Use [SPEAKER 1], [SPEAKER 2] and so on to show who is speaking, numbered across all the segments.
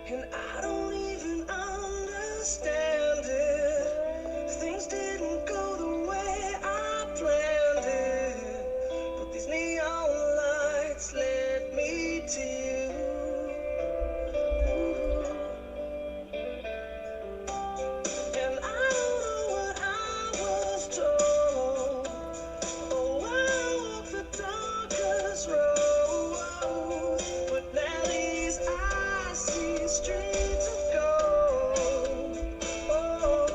[SPEAKER 1] and I don't even understand it. Things didn't go the way I planned it, but these neon lights led me to you. And I don't know what I was told. Oh, I walked the darkest road, but now these eyes see streets of gold. Oh,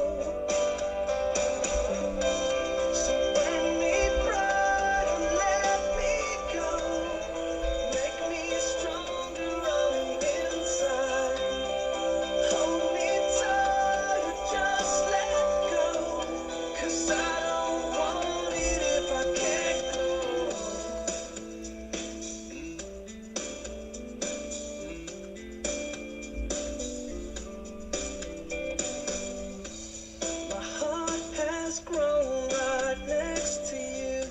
[SPEAKER 1] so bring me pride and let me go. Make me stronger on the inside. Hold me tight, just let go. 'Cause I don't want it if I can't go. My heart has grown right next to you.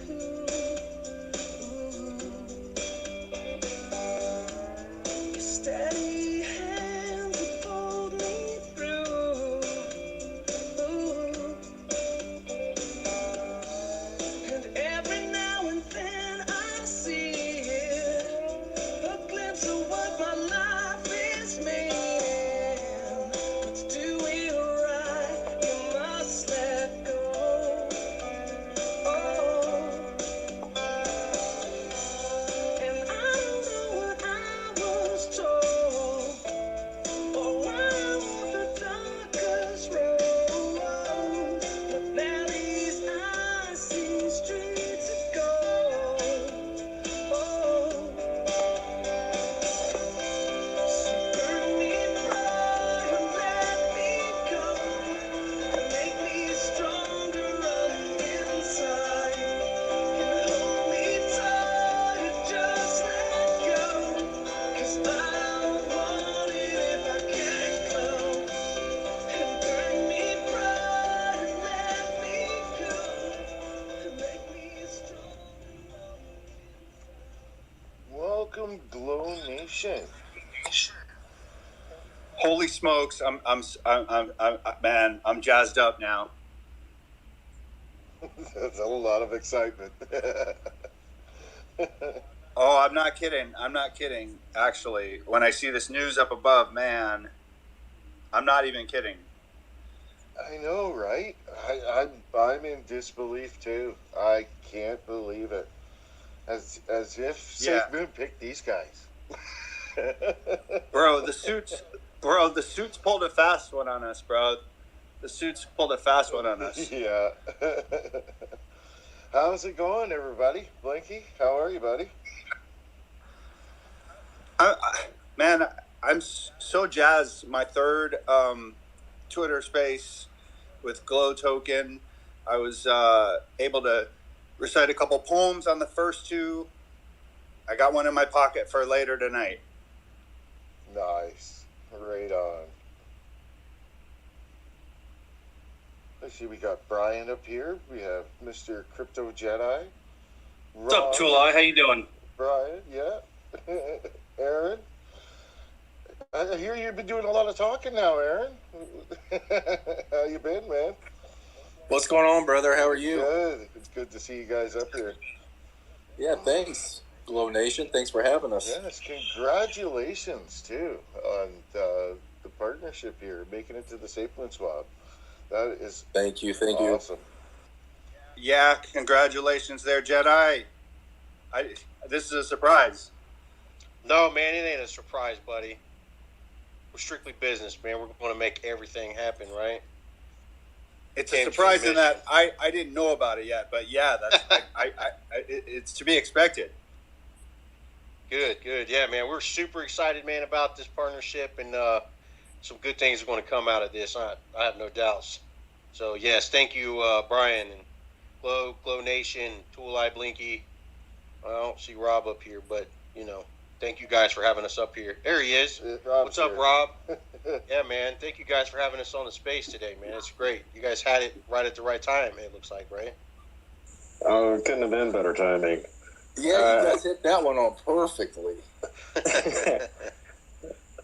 [SPEAKER 1] Your steady hand will pulled me through. And every now and then I see it, a glimpse of what my life is meaning. But to do it right, you must let go. Oh, and I don't know what I was told. Oh, I walked the darkest road, but now these eyes see streets of gold. Oh, so burn me bright and let me go, and make me stronger on the inside. And hold me tight, just let go. 'Cause I don't want it if I can't go. And burn me bright and let me go. And make me strong.
[SPEAKER 2] Welcome, Glow Nation.
[SPEAKER 3] Holy smokes! Man, I'm jazzed up now.
[SPEAKER 2] That's a lot of excitement.
[SPEAKER 3] Oh, I'm not kidding. I'm not kidding. Actually, when I see this news up above, man, I'm not even kidding.
[SPEAKER 2] I know, right? I'm in disbelief too. I can't believe it. As if
[SPEAKER 3] Yeah.
[SPEAKER 2] SafeMoon picked these guys.
[SPEAKER 3] Bro, the suits pulled a fast one on us, bro. The suits pulled a fast one on us.
[SPEAKER 2] Yeah. How's it going, everybody? Blinky, how are you, buddy?
[SPEAKER 3] Man, I'm so jazzed. My third Twitter space with Glow Token. I was able to recite a couple poems on the first two. I got one in my pocket for later tonight.
[SPEAKER 2] Nice. Right on. Let's see, we got Brian up here. We have Mr. Crypto Jedi.
[SPEAKER 4] What's up, Tulai? How you doing?
[SPEAKER 2] Brian, yeah. Aaron. I hear you've been doing a lot of talking now, Aaron. How you been, man?
[SPEAKER 5] What's going on, brother? How are you?
[SPEAKER 2] Good. It's good to see you guys up here.
[SPEAKER 5] Yeah, thanks, Glow Nation. Thanks for having us.
[SPEAKER 2] Yes, congratulations, too, on the partnership here, making it to the SafeMoon swap. That is
[SPEAKER 5] Thank you.
[SPEAKER 2] awesome.
[SPEAKER 3] Yeah, congratulations there, Jedi. This is a surprise.
[SPEAKER 4] No, man, it ain't a surprise, buddy. We're strictly business, man. We're going to make everything happen, right?
[SPEAKER 3] It's a surprise in that I didn't know about it yet, but yeah, that's it's to be expected.
[SPEAKER 4] Good. Yeah, man, we're super excited, man, about this partnership, and some good things are going to come out of this. I have no doubts. So, yes, thank you, Brian, and Glow Nation, Tool Eye Blinky. I don't see Rob up here, but, thank you guys for having us up here. There he is. What's up, Rob? Yeah, man. Thank you guys for having us on the space today, man. It's great. You guys had it right at the right time, it looks like, right?
[SPEAKER 6] Oh, it couldn't have been better timing.
[SPEAKER 5] Yeah, you guys hit that one on perfectly.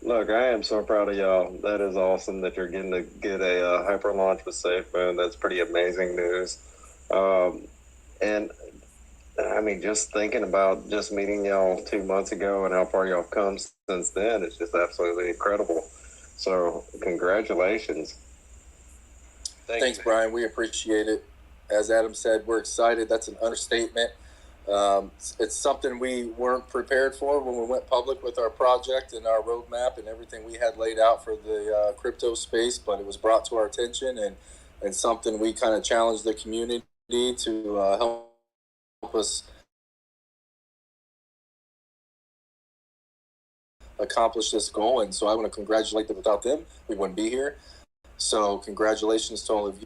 [SPEAKER 6] No, look, I am so proud of y'all. That is awesome that you're getting to get a hyper launch with SafeMoon. That's pretty amazing news. And I mean, just thinking about just meeting y'all 2 months ago and how far y'all have come since then, it's just absolutely incredible. So, congratulations.
[SPEAKER 5] Thanks, Brian. We appreciate it. As Adam said, we're excited. That's an understatement. It's something we weren't prepared for when we went public with our project and our roadmap and everything we had laid out for the crypto space, but it was brought to our attention and something we kind of challenged the community to help us accomplish this goal. And so I want to congratulate them. Without them, we wouldn't be here. So congratulations to all of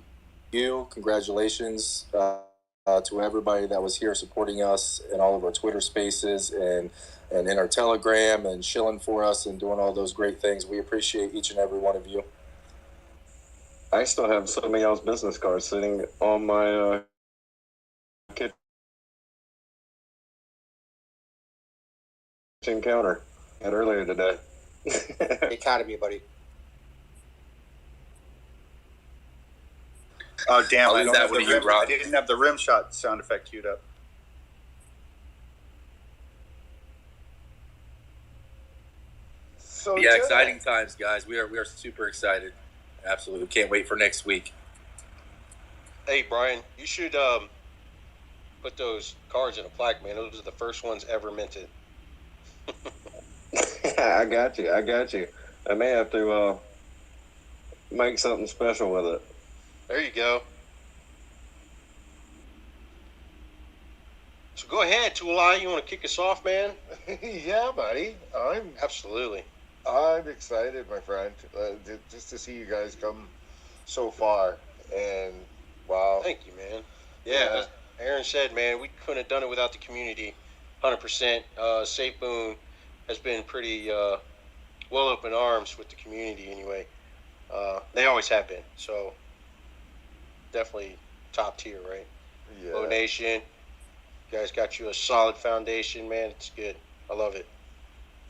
[SPEAKER 5] you. Congratulations to everybody that was here supporting us in all of our Twitter spaces and in our Telegram and shilling for us and doing all those great things. We appreciate each and every one of you.
[SPEAKER 6] I still have some of y'all's business cards sitting on my kitchen counter earlier today.
[SPEAKER 7] Academy, buddy.
[SPEAKER 3] Oh, damn.
[SPEAKER 5] I'll leave that one to you, Rob.
[SPEAKER 3] I didn't have the rim shot sound effect queued up.
[SPEAKER 2] So
[SPEAKER 5] Yeah,
[SPEAKER 2] Jedi,
[SPEAKER 5] exciting times, guys. We are super excited. Absolutely. Can't wait for next week.
[SPEAKER 4] Hey, Brian, you should put those cards in a plaque, man. Those are the first ones ever minted.
[SPEAKER 6] I got you. I may have to make something special with it.
[SPEAKER 4] There you go. So go ahead, Tulai. You want to kick us off, man?
[SPEAKER 2] Yeah, buddy.
[SPEAKER 4] Absolutely.
[SPEAKER 2] I'm excited, my friend, just to see you guys come so far. And wow.
[SPEAKER 4] Thank you, man. Yeah, as Aaron said, man, we couldn't have done it without the community. 100%. SafeMoon has been pretty well open arms with the community anyway. They always have been. So definitely top tier, right?
[SPEAKER 2] Yeah.
[SPEAKER 4] Low Nation, you guys got you a solid foundation, man. It's good. I love it.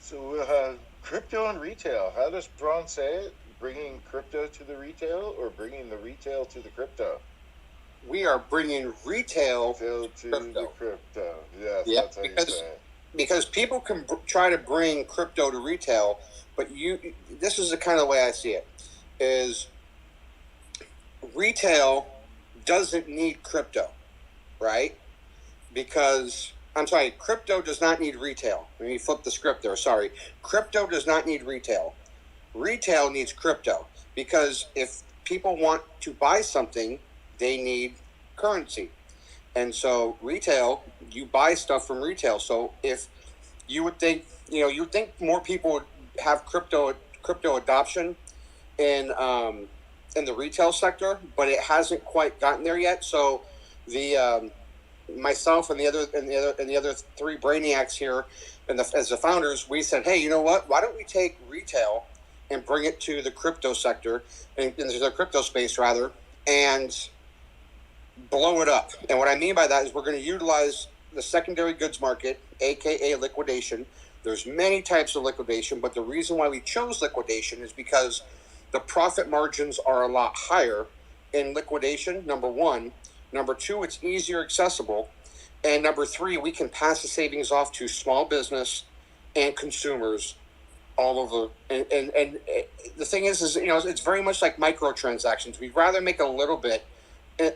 [SPEAKER 2] So crypto and retail. How does Ron say it? Bringing crypto to the retail or bringing the retail to the crypto?
[SPEAKER 7] We are bringing retail
[SPEAKER 2] To
[SPEAKER 7] crypto.
[SPEAKER 2] the crypto. Yes,
[SPEAKER 7] Yeah,
[SPEAKER 2] that's how you
[SPEAKER 7] because-
[SPEAKER 2] say it.
[SPEAKER 7] Because people can try to bring crypto to retail, but this is the kind of way I see it, is retail doesn't need crypto, right? Because, crypto does not need retail. Let me flip the script there, sorry. Crypto does not need retail. Retail needs crypto, because if people want to buy something, they need currency. And so retail, you buy stuff from retail. So if you would think, you would think more people would have crypto adoption in the retail sector, but it hasn't quite gotten there yet. So the myself and the other three brainiacs here, as the founders, we said, hey, you know what? Why don't we take retail and bring it to the crypto sector, in the crypto space rather, and blow it up. And what I mean by that is we're going to utilize the secondary goods market, aka liquidation. There's many types of liquidation, but the reason why we chose liquidation is because the profit margins are a lot higher in liquidation, number one. Number two, it's easier accessible. And number three, we can pass the savings off to small business and consumers all over. And the thing is it's very much like microtransactions. We'd rather make a little bit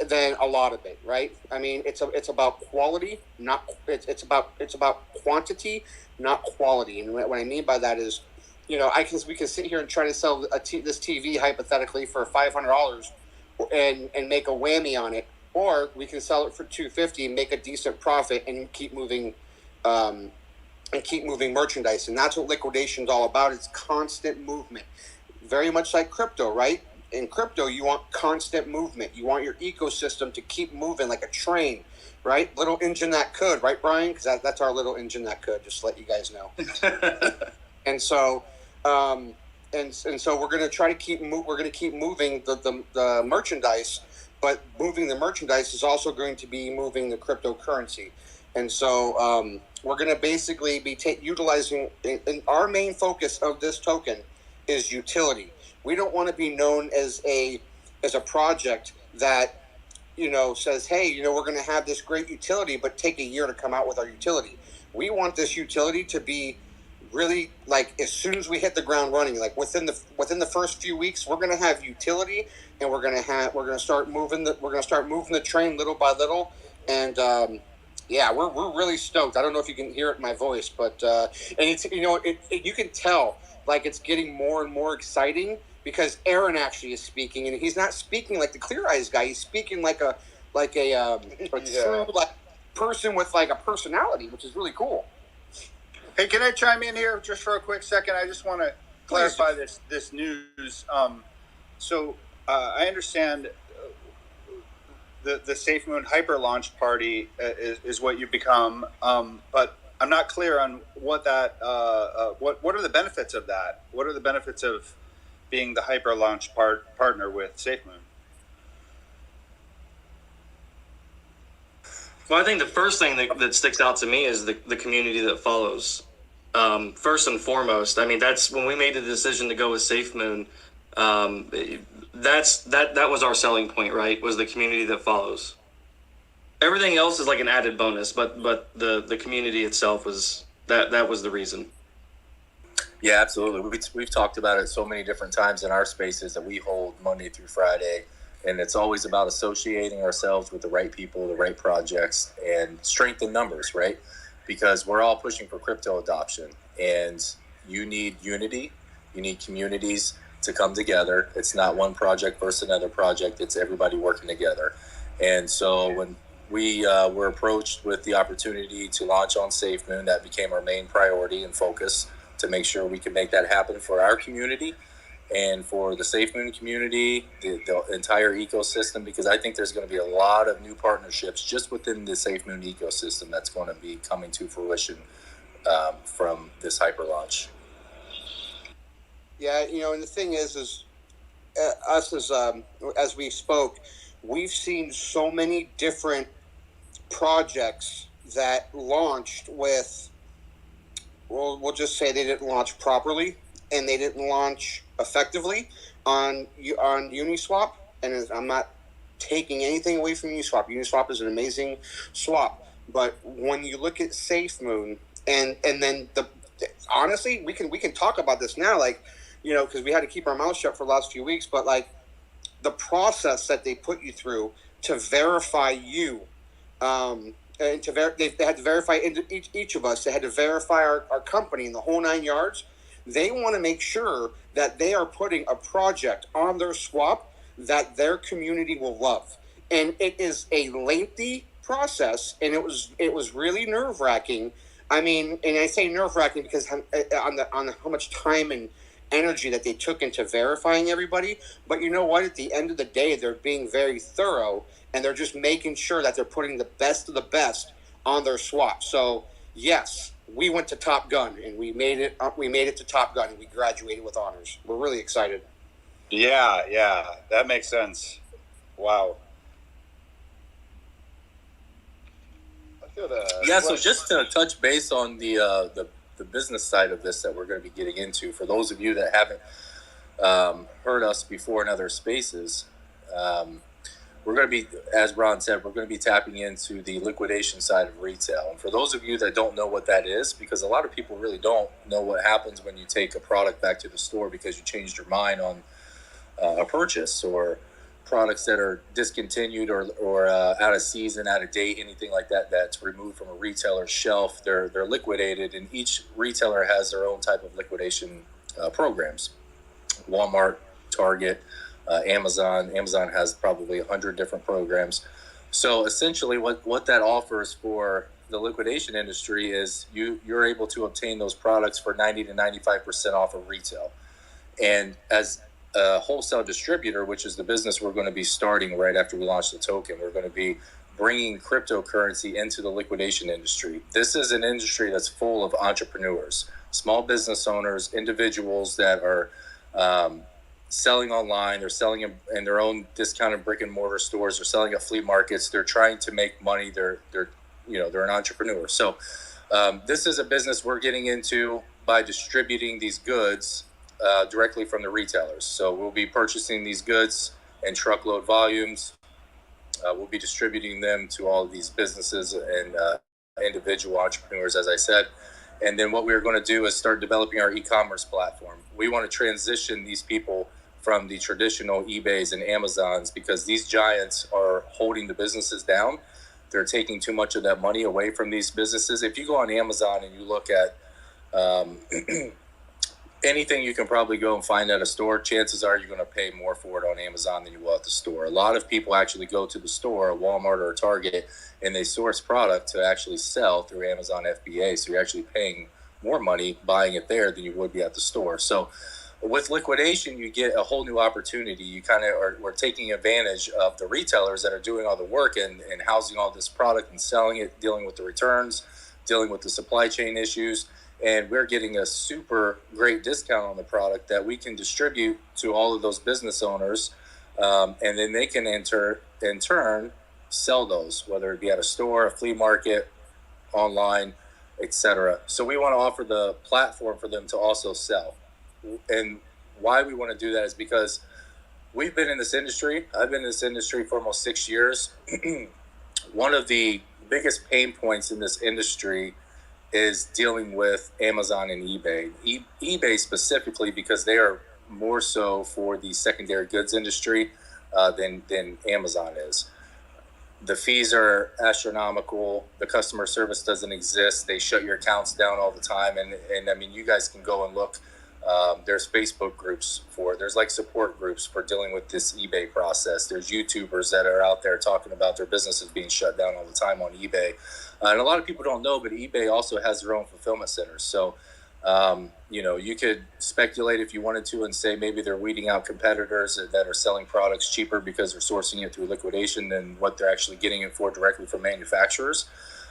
[SPEAKER 7] than a lot of it, right? I mean, it's about quality, it's about quantity, not quality. And what I mean by that is, we can sit here and try to sell this TV hypothetically for $500 and make a whammy on it, or we can sell it for $250, make a decent profit, and keep moving merchandise. And that's what liquidation is all about. It's constant movement, very much like crypto, right? In crypto, you want constant movement. You want your ecosystem to keep moving like a train, right? Little engine that could, right, Brian? Because that's our little engine that could. Just to let you guys know. And so, we're going to try to keep moving the merchandise, but moving the merchandise is also going to be moving the cryptocurrency. And so we're going to basically be utilizing, and our main focus of this token is utility. We don't want to be known as a project that, says, hey, we're going to have this great utility, but take a year to come out with our utility. We want this utility to be really like as soon as we hit the ground running, like within the first few weeks, we're going to have utility, and we're going to start moving the train little by little, and we're really stoked. I don't know if you can hear it in my voice, but and it's you can tell like it's getting more and more exciting because Aaron actually is speaking, and he's not speaking like the Clear Eyes guy. He's speaking like a true like person with like a personality, which is really cool.
[SPEAKER 3] Hey, can I chime in here just for a quick second? I just want to clarify this news. I understand the SafeMoon Hyperlaunch party is what you become, but I'm not clear on what that. What are the benefits of that? What are the benefits of being the Hyperlaunch partner with SafeMoon?
[SPEAKER 8] Well, I think the first thing that sticks out to me is the community that follows. First and foremost, I mean, that's when we made the decision to go with SafeMoon. That was our selling point, right? Was the community that follows. Everything else is like an added bonus, but the community itself was that was the reason.
[SPEAKER 5] Yeah, absolutely. We've talked about it so many different times in our spaces that we hold Monday through Friday, and it's always about associating ourselves with the right people, the right projects, and strength in numbers, right? Because we're all pushing for crypto adoption, and you need unity, you need communities to come together. It's not one project versus another project, it's everybody working together. And so when we were approached with the opportunity to launch on SafeMoon, that became our main priority and focus to make sure we could make that happen for our community and for the SafeMoon community, the entire ecosystem, because I think there's going to be a lot of new partnerships just within the SafeMoon ecosystem that's going to be coming to fruition from this hyperlaunch.
[SPEAKER 7] Yeah, and the thing is us as we spoke, we've seen so many different projects that launched with, well, we'll just say they didn't launch properly and they didn't launch effectively on Uniswap. And I'm not taking anything away from Uniswap. Uniswap is an amazing swap. But when you look at SafeMoon and then honestly, we can talk about this now, like, because we had to keep our mouths shut for the last few weeks, but like the process that they put you through to verify you, and they had to verify each of us. They had to verify our company in the whole 9 yards. They want to make sure that they are putting a project on their swap that their community will love. And it is a lengthy process, and it was really nerve-wracking. I mean, and I say nerve-wracking because on how much time and energy that they took into verifying everybody. But you know what? At the end of the day, they're being very thorough, and they're just making sure that they're putting the best of the best on their swap. So yes, we went to Top Gun, and we made it to Top Gun, and we graduated with honors. We're really excited.
[SPEAKER 3] Yeah, that makes sense. Wow.
[SPEAKER 5] So just to touch base on the business side of this that we're going to be getting into, for those of you that haven't heard us before in other spaces, we're going to be, as Ron said, we're going to be tapping into the liquidation side of retail. And for those of you that don't know what that is, because a lot of people really don't know what happens when you take a product back to the store because you changed your mind on a purchase, or products that are discontinued or out of season, out of date, anything like that that's removed from a retailer's shelf, they're liquidated, and each retailer has their own type of liquidation programs. Walmart, Target, Amazon has probably 100 different programs. So essentially what that offers for the liquidation industry is you're able to obtain those products for 90 to 95% off of retail. And as a wholesale distributor, which is the business we're going to be starting right after we launch the token, we're going to be bringing cryptocurrency into the liquidation industry. This is an industry that's full of entrepreneurs, small business owners, individuals that are selling online. They're selling in their own discounted brick and mortar stores. They're selling at flea markets. They're trying to make money. They're an entrepreneur. So this is a business we're getting into by distributing these goods directly from the retailers. So we'll be purchasing these goods in truckload volumes. We'll be distributing them to all of these businesses and individual entrepreneurs, as I said. And then what we're going to do is start developing our e-commerce platform. We want to transition these people from the traditional eBays and Amazons, because these giants are holding the businesses down. They're taking too much of that money away from these businesses. If you go on Amazon and you look at anything you can probably go and find at a store, chances are you're going to pay more for it on Amazon than you will at the store. A lot of people actually go to the store, a Walmart or a Target, and they source product to actually sell through Amazon FBA. So you're actually paying more money buying it there than you would be at the store. So with liquidation, you get a whole new opportunity. You kind of we're taking advantage of the retailers that are doing all the work and housing all this product and selling it, dealing with the returns, dealing with the supply chain issues. And we're getting a super great discount on the product that we can distribute to all of those business owners. And then they can in turn sell those, whether it be at a store, a flea market, online, etc. So we want to offer the platform for them to also sell. And why we want to do that is because we've been in this industry. I've been in this industry for almost 6 years. One of the biggest pain points in this industry is dealing with Amazon and eBay. eBay specifically, because they are more so for the secondary goods industry than Amazon is. The fees are astronomical. The customer service doesn't exist. They shut your accounts down all the time. And I mean, you guys can go and look. There's Facebook groups there's like support groups for dealing with this eBay process. There's YouTubers that are out there talking about their businesses being shut down all the time on eBay. And a lot of people don't know, but eBay also has their own fulfillment centers. So, you could speculate if you wanted to and say maybe they're weeding out competitors that are selling products cheaper because they're sourcing it through liquidation than what they're actually getting it for directly from manufacturers.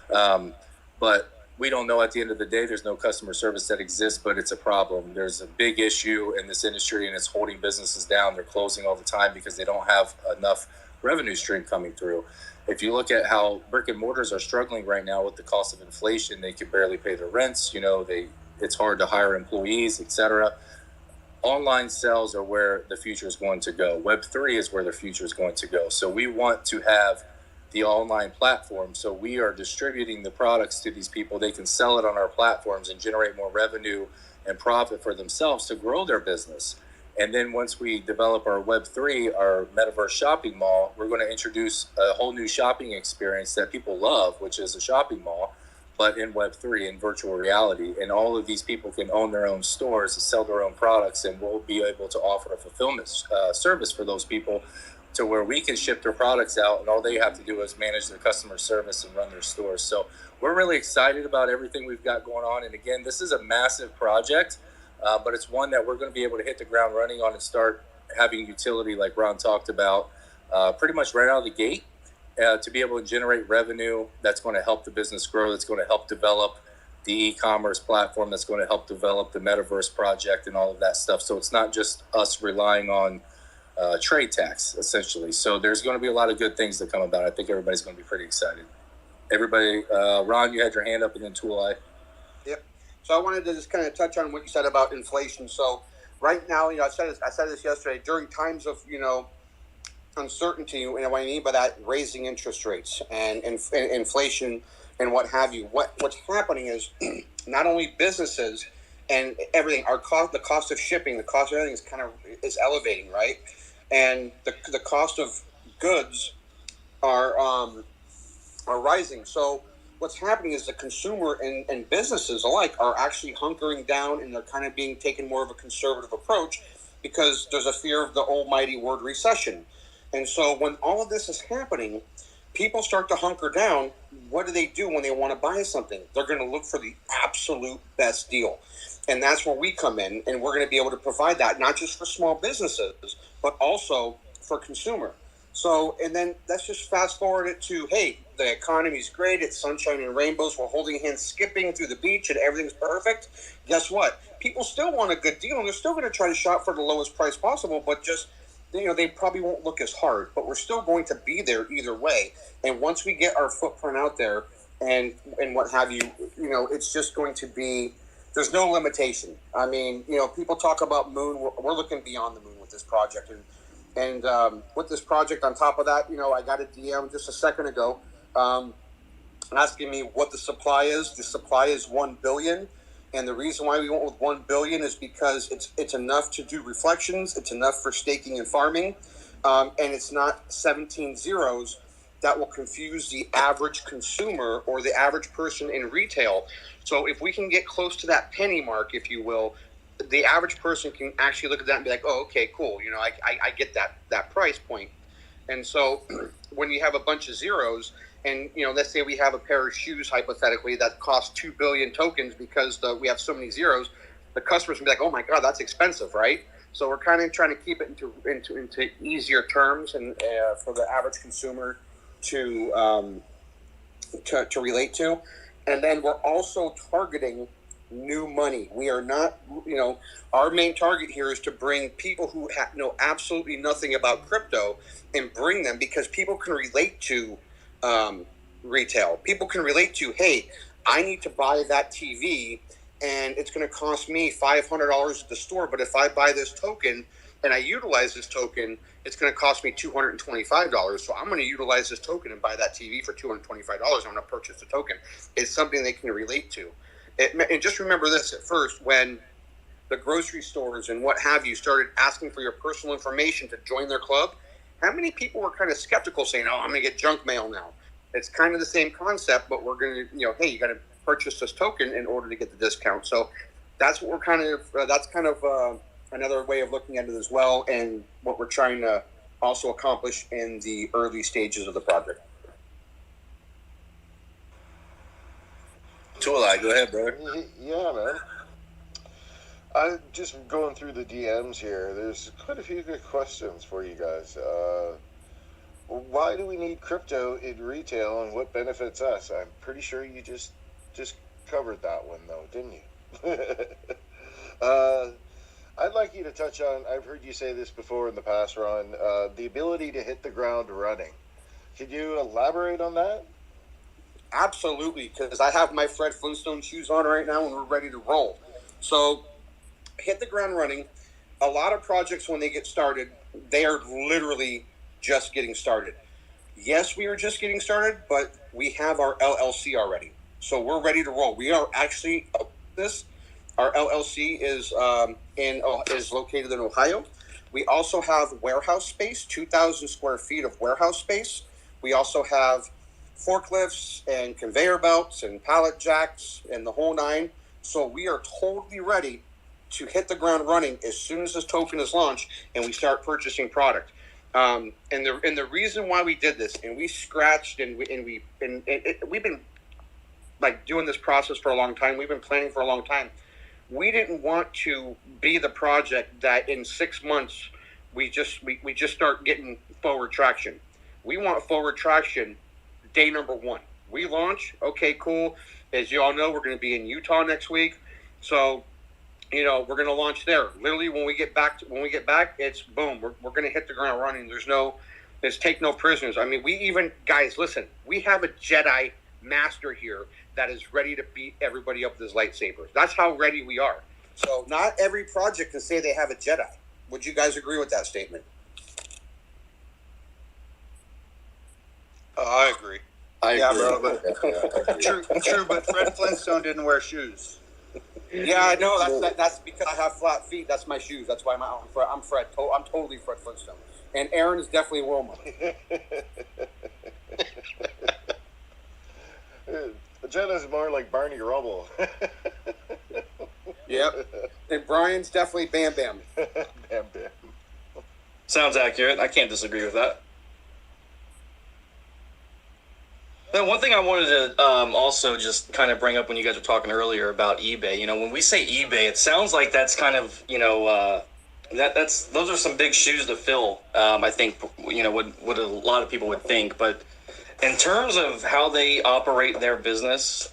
[SPEAKER 5] But we don't know. At the end of the day, there's no customer service that exists, but it's a problem. There's a big issue in this industry, and it's holding businesses down. They're closing all the time because they don't have enough revenue stream coming through. If you look at how brick and mortars are struggling right now with the cost of inflation, they can barely pay their rents. It's hard to hire employees, etc. Online sales are where the future is going to go. Web3 is where the future is going to go. So we want to have the online platform. So we are distributing the products to these people. They can sell it on our platforms and generate more revenue and profit for themselves to grow their business. And then once we develop our Web3, our MetaMerce shopping mall, we're going to introduce a whole new shopping experience that people love, which is a shopping mall, but in Web3, in virtual reality. And all of these people can own their own stores and sell their own products, and we'll be able to offer a fulfillment service for those people to where we can ship their products out, and all they have to do is manage their customer service and run their stores. So we're really excited about everything we've got going on. And again, this is a massive project, but it's one that we're going to be able to hit the ground running on and start having utility, like Ron talked about, pretty much right out of the gate, to be able to generate revenue that's going to help the business grow, that's going to help develop the e-commerce platform, that's going to help develop the Metaverse project and all of that stuff. So it's not just us relying on trade tax, essentially. So there's going to be a lot of good things that come about. I think everybody's going to be pretty excited. Everybody, Ron, you had your hand up, and then Tooleye.
[SPEAKER 7] Yep. So I wanted to just kind of touch on what you said about inflation. So right now, I said this yesterday, during times of, uncertainty, and what I mean by that, raising interest rates and inflation and what have you. What's happening is not only businesses and everything, the cost of shipping, the cost of everything is elevating, right? And the cost of goods are rising. So what's happening is the consumer and businesses alike are actually hunkering down, and they're kind of being taken more of a conservative approach because there's a fear of the almighty word recession. And so when all of this is happening, people start to hunker down. What do they do when they want to buy something? They're going to look for the absolute best deal. And that's where we come in, and we're going to be able to provide that, not just for small businesses, but also for consumer. So, and then let's just fast forward it to, hey, the economy's great, it's sunshine and rainbows, we're holding hands, skipping through the beach, and everything's perfect. Guess what? People still want a good deal, and they're still going to try to shop for the lowest price possible, but just, they probably won't look as hard, but we're still going to be there either way. And once we get our footprint out there and what have you, it's just going to be there's no limitation. I mean, people talk about Moon. We're looking beyond the moon with this project, and with this project on top of that, I got a DM just a second ago asking me what the supply is. The supply is 1 billion. And the reason why we went with 1 billion is because it's enough to do reflections. It's enough for staking and farming. And it's not 17 zeros that will confuse the average consumer or the average person in retail. So if we can get close to that penny mark, if you will, the average person can actually look at that and be like, oh, okay, cool. I get that price point. And so when you have a bunch of zeros, and let's say we have a pair of shoes hypothetically that cost 2 billion tokens because we have so many zeros, the customers will be like, "Oh my god, that's expensive, right?" So we're kind of trying to keep it into easier terms and for the average consumer to relate to. And then we're also targeting new money. We are not, our main target here is to bring people who know absolutely nothing about crypto and bring them because people can relate to retail. People can relate to, hey, I need to buy that TV and it's going to cost me $500 at the store, but if I buy this token and I utilize this token, it's going to cost me $225. So I'm going to utilize this token and buy that TV for $225. I'm going to purchase the token. It's something they can relate to. And just remember this, at first, when the grocery stores and what have you started asking for your personal information to join their club, how many people were kind of skeptical saying, oh, I'm going to get junk mail now? It's kind of the same concept, but we're going to, hey, you got to purchase this token in order to get the discount. So that's what we're that's kind of another way of looking at it as well, and what we're trying to also accomplish in the early stages of the project.
[SPEAKER 5] Tulai, go ahead, brother.
[SPEAKER 2] Yeah, man. I'm just going through the DMs here. There's quite a few good questions for you guys. Why do we need crypto in retail, and what benefits us? I'm pretty sure you just covered that one, though, didn't you? I'd like you to touch on, I've heard you say this before in the past, Ron, the ability to hit the ground running. Could you elaborate on that?
[SPEAKER 7] Absolutely, because I have my Fred Flintstone shoes on right now and we're ready to roll. So, hit the ground running. A lot of projects, when they get started, they are literally just getting started. Yes, we are just getting started, but we have our LLC already. So we're ready to roll. We are actually our LLC is located in Ohio. We also have warehouse space, 2,000 square feet of warehouse space. We also have forklifts and conveyor belts and pallet jacks and the whole nine. So we are totally ready to hit the ground running as soon as this token is launched and we start purchasing product. And the reason why we did this, and we scratched and we've been like doing this process for a long time. We've been planning for a long time. We didn't want to be the project that in 6 months we just start getting forward traction. We want forward traction day number one. We launch, okay, cool. As you all know, we're going to be in Utah next week, so we're going to launch there. Literally, when we get back, it's boom. We're going to hit the ground running. There's take no prisoners. I mean, guys, listen, we have a Jedi Master here that is ready to beat everybody up with his lightsabers. That's how ready we are. So not every project can say they have a Jedi. Would you guys agree with that statement?
[SPEAKER 4] I agree.
[SPEAKER 5] I agree.
[SPEAKER 3] Bro, but true, but Fred Flintstone didn't wear shoes.
[SPEAKER 7] Yeah, I know. That's because I have flat feet. That's my shoes. That's why I'm Fred. I'm totally Fred Flintstone. And Aaron is definitely Wilma.
[SPEAKER 2] Jenna's more like Barney Rubble.
[SPEAKER 7] Yep. And Brian's definitely Bam Bam.
[SPEAKER 2] Bam Bam.
[SPEAKER 8] Sounds accurate. I can't disagree with that. Now, one thing I wanted to also just kind of bring up when you guys were talking earlier about eBay, when we say eBay, it sounds like that's kind of, those are some big shoes to fill, I think, what a lot of people would think. But in terms of how they operate their business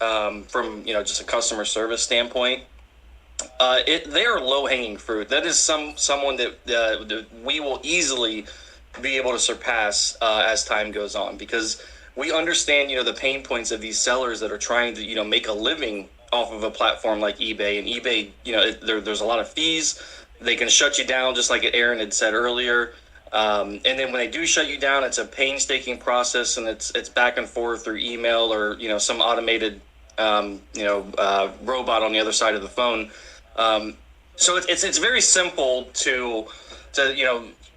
[SPEAKER 8] from, just a customer service standpoint, they are low-hanging fruit. That is someone that we will easily be able to surpass as time goes on, because we understand, the pain points of these sellers that are trying to, make a living off of a platform like eBay. And eBay, there's a lot of fees. They can shut you down, just like Aaron had said earlier. And then when they do shut you down, it's a painstaking process, and it's back and forth through email or some automated robot on the other side of the phone. So it's very simple to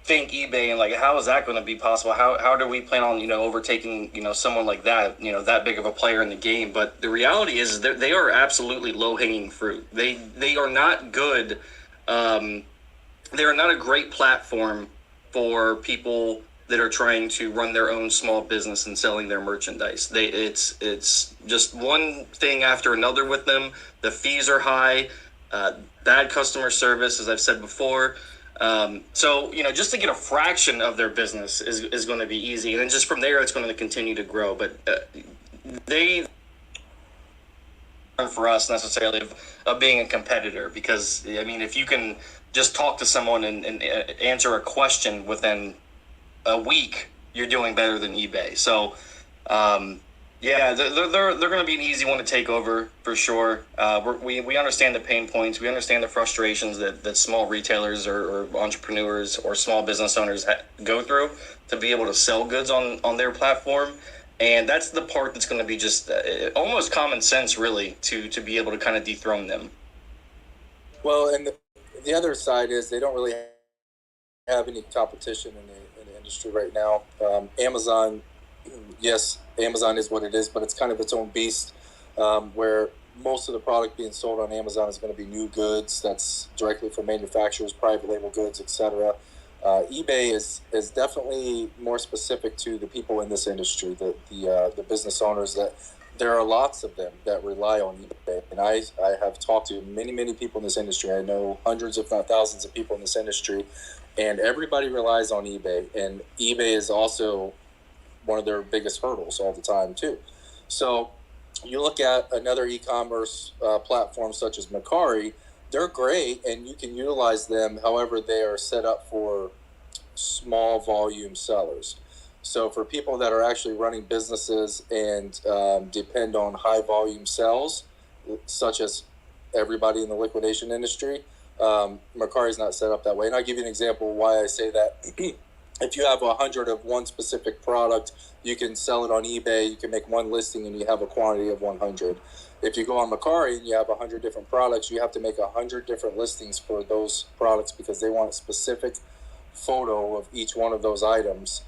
[SPEAKER 8] think eBay and like, how is that going to be possible? How do we plan on overtaking someone like that, that big of a player in the game? But the reality is they are absolutely low hanging fruit. They are not good. They are not a great platform for people that are trying to run their own small business and selling their merchandise. It's just one thing after another with them. The fees are high, bad customer service, as I've said before. So just to get a fraction of their business is going to be easy, and then just from there it's going to continue to grow. But they aren't for us necessarily of being a competitor, because if you can just talk to someone and answer a question within a week, you're doing better than eBay. So, they're going to be an easy one to take over for sure. We understand the pain points. We understand the frustrations that small retailers or entrepreneurs or small business owners go through to be able to sell goods on their platform. And that's the part that's going to be just almost common sense, really, to be able to kind of dethrone them.
[SPEAKER 5] Well, and the other side is they don't really have any competition in the industry right now. Amazon, yes, Amazon is what it is, but it's kind of its own beast, where most of the product being sold on Amazon is going to be new goods that's directly from manufacturers, private label goods, etc. eBay is definitely more specific to the people in this industry, the business owners. That there are lots of them that rely on eBay, and I have talked to many people in this industry. I know hundreds, if not thousands, of people in this industry, and everybody relies on eBay. And eBay is also one of their biggest hurdles all the time too. So you look at another e-commerce platform such as Mercari. They're great, and you can utilize them. However, they are set up for small volume sellers. So for people that are actually running businesses and depend on high volume sales, such as everybody in the liquidation industry, Mercari is not set up that way. And I'll give you an example why I say that. If you have 100 of one specific product, you can sell it on eBay. You can make one listing and you have a quantity of 100. If you go on Mercari and you have 100 different products, you have to make 100 different listings for those products because they want a specific photo of each one of those items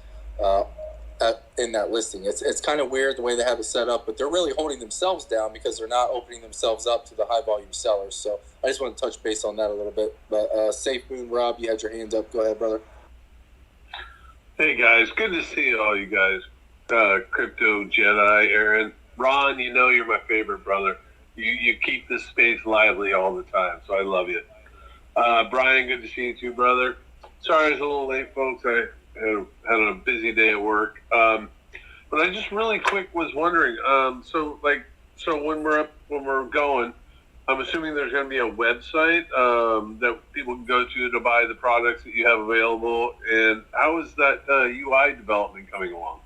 [SPEAKER 5] in that listing. It's kind of weird the way they have it set up, but they're really holding themselves down because they're not opening themselves up to the high volume sellers. So I just want to touch base on that a little bit. But SafeMoon, Rob, you had your hand up. Go ahead, brother.
[SPEAKER 9] Hey guys, good to see all you guys. Crypto Jedi, Aaron, Ron, you're my favorite brother. You keep this space lively all the time, so I love you. Brian, good to see you too, brother. Sorry I was a little late, folks. I had a busy day at work. But I just really quick was wondering, so when we're going, I'm assuming there's going to be a website that people can go to buy the products that you have available. And how is that UI development coming along?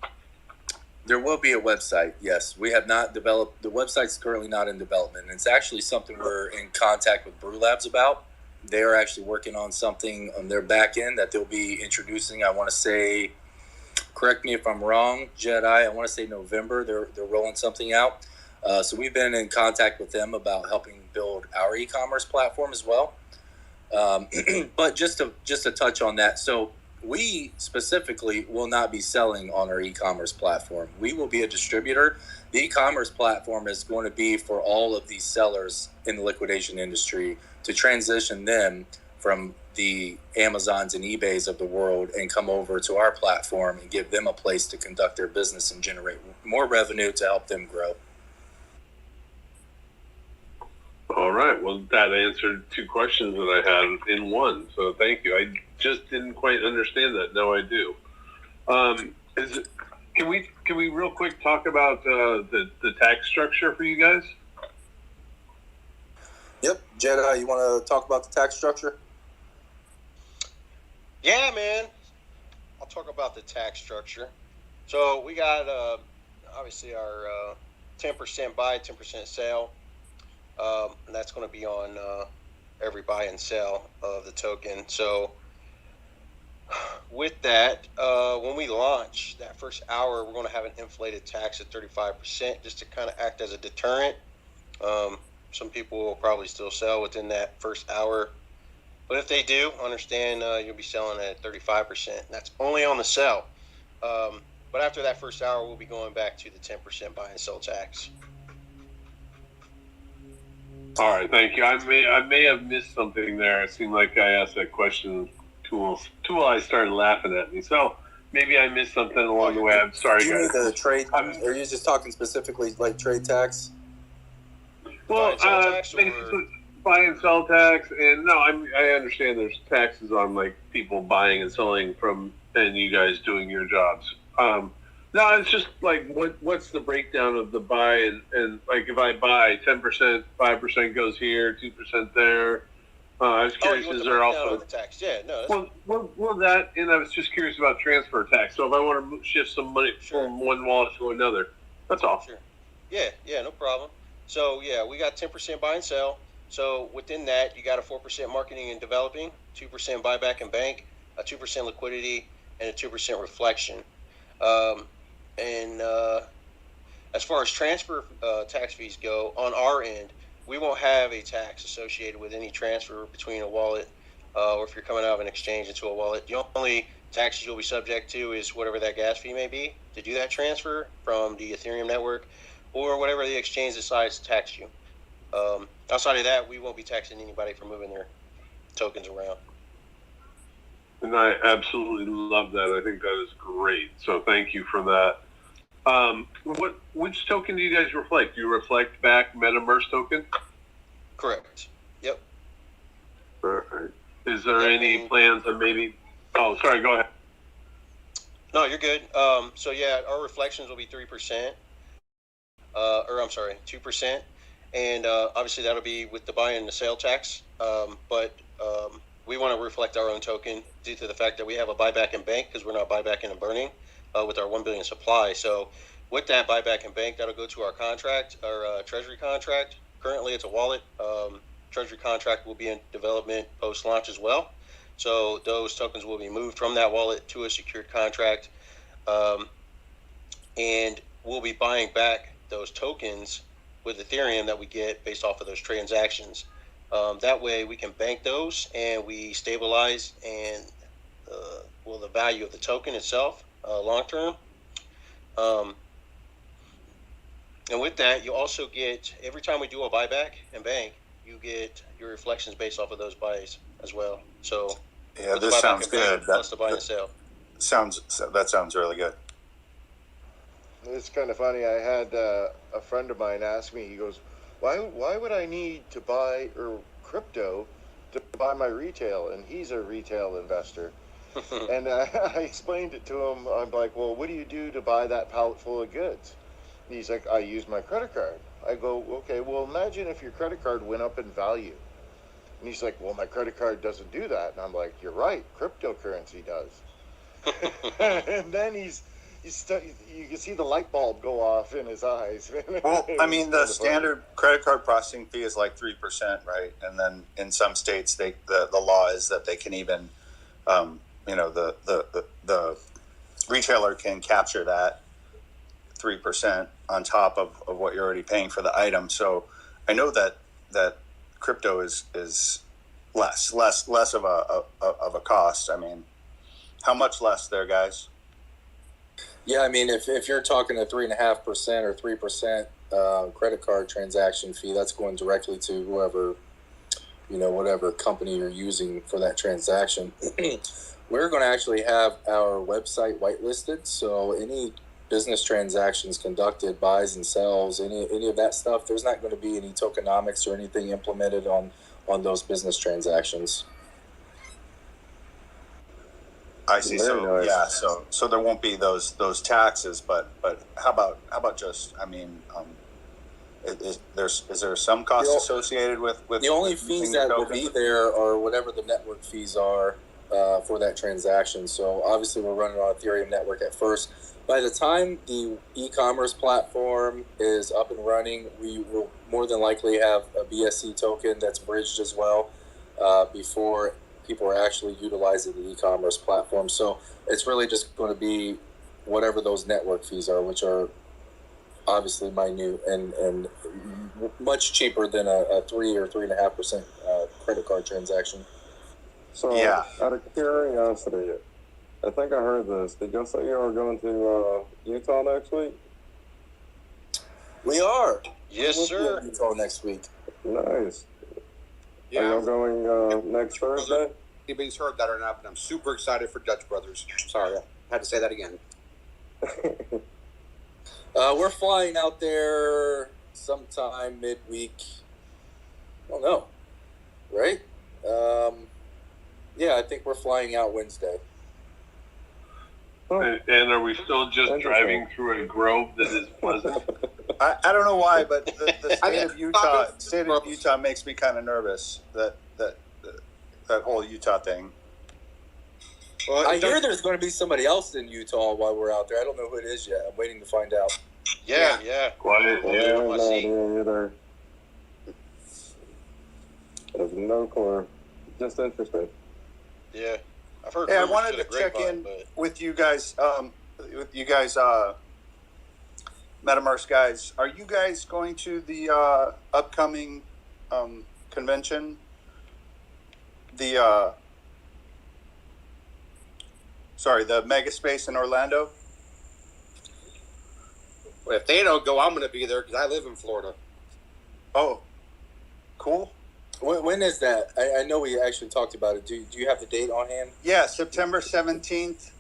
[SPEAKER 5] There will be a website, yes. We have not developed. The website's currently not in development. And it's actually something we're in contact with Brew Labs about. They are actually working on something on their back end that they'll be introducing. I want to say, correct me if I'm wrong, Jedi, I want to say November. They're rolling something out. So we've been in contact with them about helping build our e-commerce platform as well. But just to touch on that, so we specifically will not be selling on our e-commerce platform. We will be a distributor. The e-commerce platform is going to be for all of these sellers in the liquidation industry to transition them from the Amazons and eBays of the world and come over to our platform and give them a place to conduct their business and generate more revenue to help them grow.
[SPEAKER 9] All right. Well, that answered two questions that I had in one. So thank you. I just didn't quite understand that. Now I do. Can we real quick talk about the tax structure for you guys?
[SPEAKER 5] Yep. Jedi, you want to talk about the tax structure?
[SPEAKER 4] Yeah, man. I'll talk about the tax structure. So we got obviously our 10% buy, 10% sale. and that's going to be on every buy and sell of the token. So with that, when we launch that first hour, we're going to have an inflated tax at 35% just to kind of act as a deterrent. Some people will probably still sell within that first hour, but if they do, understand you'll be selling at 35%. And that's only on the sell. But after that first hour, we'll be going back to the 10% buy and sell tax.
[SPEAKER 9] All right, thank you. I may have missed something there. It seemed like I asked that question. Tool I started laughing at me. So maybe I missed something along the way. I'm sorry,
[SPEAKER 5] Do you
[SPEAKER 9] guys.
[SPEAKER 5] mean the trade? Are you just talking specifically like trade tax?
[SPEAKER 9] Well, buy and sell tax, and no, I understand there's taxes on like people buying and selling from, and you guys doing your jobs. No, it's just like what's the breakdown of the buy and like if I buy 10%, 5% goes here, 2% there. I was curious, is there also
[SPEAKER 4] the tax? Yeah, no.
[SPEAKER 9] Well, that, and I was just curious about transfer tax. So if I want to shift some money from one wallet to another, that's all.
[SPEAKER 4] Sure. Yeah, no problem. So yeah, we got 10% buy and sell. So within that, you got a 4% marketing and developing, 2% buyback and bank, a 2% liquidity, and a 2% reflection. As far as transfer tax fees go, on our end, we won't have a tax associated with any transfer between a wallet or if you're coming out of an exchange into a wallet. The only taxes you'll be subject to is whatever that gas fee may be to do that transfer from the Ethereum network or whatever the exchange decides to tax you. Outside of that, we won't be taxing anybody for moving their tokens around.
[SPEAKER 9] And I absolutely love that. I think that is great. So thank you for that. Which token do you guys reflect? Do you reflect back MetaMerce token?
[SPEAKER 4] Correct. Yep.
[SPEAKER 9] All right. Is there any plans on maybe? Oh, sorry. Go ahead.
[SPEAKER 4] No, you're good. So yeah, our reflections will be 3%. 2%, and obviously that'll be with the buy and the sale tax. But we want to reflect our own token due to the fact that we have a buyback and bank because we're not buybacking and burning with our 1 billion supply. So with that buyback and bank, that'll go to our contract, our treasury contract. Currently, it's a wallet. Treasury contract will be in development post-launch as well. So those tokens will be moved from that wallet to a secured contract, and we'll be buying back those tokens with Ethereum that we get based off of those transactions. That way we can bank those and we stabilize and the value of the token itself long term. And with that, you also get, every time we do a buyback and bank, you get your reflections based off of those buys as well. So
[SPEAKER 3] yeah, this sounds good.
[SPEAKER 4] Plus the buy and sell.
[SPEAKER 3] That sounds really good.
[SPEAKER 2] It's kind of funny. I had a friend of mine ask me, he goes, why would I need to buy crypto to buy my retail? And he's a retail investor. And I explained it to him. I'm like, well, what do you do to buy that pallet full of goods? And he's like, I use my credit card. I go, okay, well, imagine if your credit card went up in value. And he's like, well, my credit card doesn't do that. And I'm like, you're right, cryptocurrency does. And then you can see the light bulb go off in his eyes.
[SPEAKER 3] Well, I mean, the standard credit card processing fee is like 3%, right? And then in some states, the law is that they can even, the retailer can capture that 3% on top of what you're already paying for the item. So I know that crypto is less of a cost. I mean, how much less there, guys?
[SPEAKER 5] Yeah, I mean, if you're talking a 3.5% or 3% credit card transaction fee, that's going directly to whoever, whatever company you're using for that transaction. We're going to actually have our website whitelisted, so any business transactions conducted, buys and sells, any of that stuff, there's not going to be any tokenomics or anything implemented on those business transactions.
[SPEAKER 3] I see.
[SPEAKER 2] Very
[SPEAKER 3] So
[SPEAKER 2] nice.
[SPEAKER 3] yeah, so there won't be those taxes, but how about just, I mean, is there some cost associated with
[SPEAKER 5] the only fees that will be there are whatever the network fees are for that transaction. So obviously we're running on Ethereum network at first. By the time the e-commerce platform is up and running, we will more than likely have a BSC token that's bridged as well before people are actually utilizing the e-commerce platform. So it's really just going to be whatever those network fees are, which are obviously minute and much cheaper than a 3 or 3.5% credit card transaction.
[SPEAKER 6] So,
[SPEAKER 3] Yeah.
[SPEAKER 6] out of curiosity, I think I heard this. Did y'all say you are going to Utah next week?
[SPEAKER 5] We are.
[SPEAKER 4] Yes,
[SPEAKER 5] We will
[SPEAKER 4] sir.
[SPEAKER 5] be in Utah next week.
[SPEAKER 6] Nice.
[SPEAKER 7] Yeah.
[SPEAKER 6] Are y'all going next Thursday?
[SPEAKER 7] Anybody's heard that or not, but I'm super excited for Dutch Brothers. Sorry, I had to say that again.
[SPEAKER 5] We're flying out there sometime midweek. I don't know. Right? Yeah, I think we're flying out Wednesday.
[SPEAKER 9] And are we still just driving through a grove that is pleasant?
[SPEAKER 3] I don't know why, but the state of Utah makes me kind of nervous. That whole Utah thing.
[SPEAKER 7] Well,
[SPEAKER 5] I hear there's going to be somebody else in Utah while we're out there. I don't know who it is yet. I'm waiting to find out.
[SPEAKER 4] Yeah.
[SPEAKER 9] Quiet.
[SPEAKER 6] Yeah,
[SPEAKER 4] I
[SPEAKER 6] I'm not
[SPEAKER 4] see.
[SPEAKER 6] here either. I have no clue. Just interesting.
[SPEAKER 4] Yeah. I've heard.
[SPEAKER 3] Hey, I
[SPEAKER 4] rumors
[SPEAKER 3] wanted
[SPEAKER 4] the
[SPEAKER 3] to check
[SPEAKER 4] grapevine,
[SPEAKER 3] in
[SPEAKER 4] but
[SPEAKER 3] with you guys. MetaMerce guys. Are you guys going to the upcoming convention? The Mega Space in Orlando.
[SPEAKER 7] Well, if they don't go, I'm going to be there because I live in Florida.
[SPEAKER 3] Oh, cool.
[SPEAKER 5] When is that? I know we actually talked about it. Do you have the date on hand?
[SPEAKER 3] Yeah, September 17th.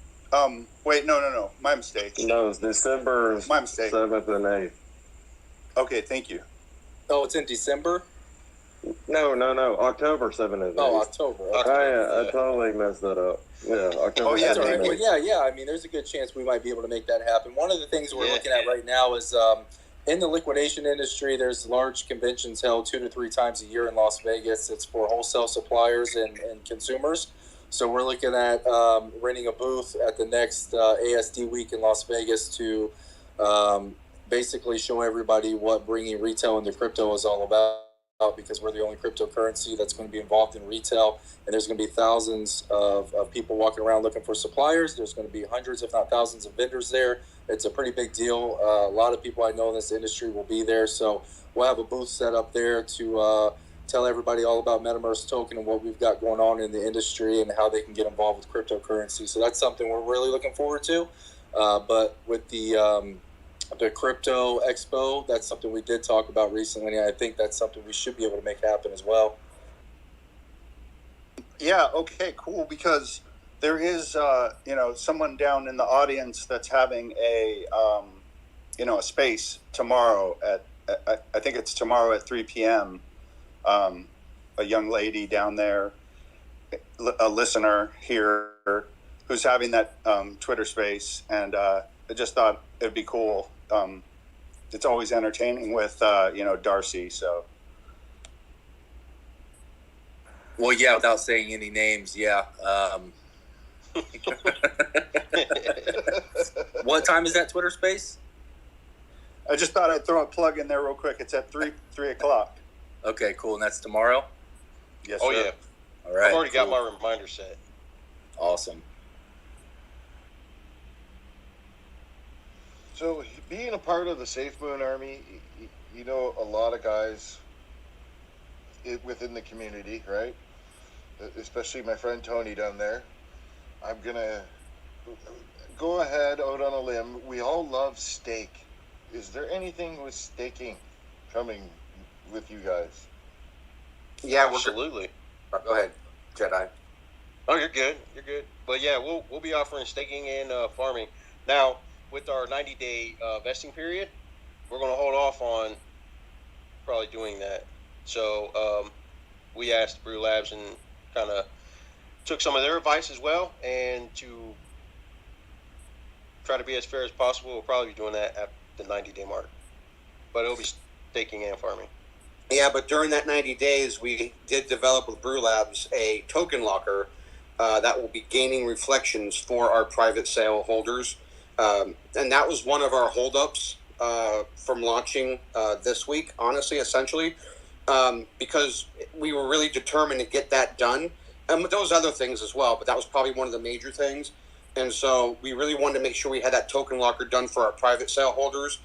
[SPEAKER 3] Wait, no. My mistake.
[SPEAKER 6] No, it's December
[SPEAKER 3] My mistake.
[SPEAKER 6] 7th and 8th.
[SPEAKER 3] Okay, thank you.
[SPEAKER 5] Oh, it's in December?
[SPEAKER 6] No. October 7th and 8th.
[SPEAKER 5] Oh, October. Okay.
[SPEAKER 6] I totally messed that up. Yeah, October
[SPEAKER 3] Oh, yeah,
[SPEAKER 6] 7th
[SPEAKER 5] All right.
[SPEAKER 6] and
[SPEAKER 5] Well,
[SPEAKER 6] 8th.
[SPEAKER 5] yeah. I mean, there's a good chance we might be able to make that happen. One of the things we're
[SPEAKER 4] Yeah.
[SPEAKER 5] looking at right now is in the liquidation industry, there's large conventions held 2 to 3 times a year in Las Vegas. It's for wholesale suppliers and consumers. So we're looking at renting a booth at the next ASD week in Las Vegas to basically show everybody what bringing retail into crypto is all about, because we're the only cryptocurrency that's going to be involved in retail. And there's going to be thousands of people walking around looking for suppliers. There's going to be hundreds, if not thousands, of vendors there. It's a pretty big deal. A lot of people I know in this industry will be there. So we'll have a booth set up there to tell everybody all about MetaMerce Token and what we've got going on in the industry and how they can get involved with cryptocurrency. So that's something we're really looking forward to. But with the Crypto Expo, that's something we did talk about recently, and I think that's something we should be able to make happen as well.
[SPEAKER 3] Yeah, okay, cool, because there is, someone down in the audience that's having a space tomorrow I think it's tomorrow at 3 p.m., a young lady down there, a listener here, who's having that Twitter space, and I just thought it'd be cool. It's always entertaining with Darcy. So,
[SPEAKER 5] Well, yeah, without saying any names, yeah. What time is that Twitter space?
[SPEAKER 3] I just thought I'd throw a plug in there real quick. It's at 3 o'clock.
[SPEAKER 5] Okay, cool, and that's tomorrow?
[SPEAKER 3] Yes.
[SPEAKER 4] oh
[SPEAKER 3] sir.
[SPEAKER 4] yeah,
[SPEAKER 5] All right.
[SPEAKER 4] I've already got
[SPEAKER 5] cool.
[SPEAKER 4] my reminder set.
[SPEAKER 5] Awesome.
[SPEAKER 2] So, being a part of the SafeMoon Army, you know a lot of guys within the community, right? Especially my friend Tony down there. I'm going to go ahead out on a limb. We all love steak. Is there anything with staking coming with you guys?
[SPEAKER 7] Yeah,
[SPEAKER 4] Absolutely.
[SPEAKER 7] Go ahead, Jedi.
[SPEAKER 4] Oh, you're good. But yeah, we'll be offering staking and farming. Now, with our 90-day vesting period, we're going to hold off on probably doing that. So we asked Brew Labs and kind of took some of their advice as well, and to try to be as fair as possible, we'll probably be doing that at the 90-day mark. But it'll be staking and farming.
[SPEAKER 7] Yeah, but during that 90 days, we did develop with Brew Labs a token locker that will be gaining reflections for our private sale holders. And that was one of our holdups from launching this week, honestly, essentially, because we were really determined to get that done. And those other things as well, but that was probably one of the major things. And so we really wanted to make sure we had that token locker done for our private sale holders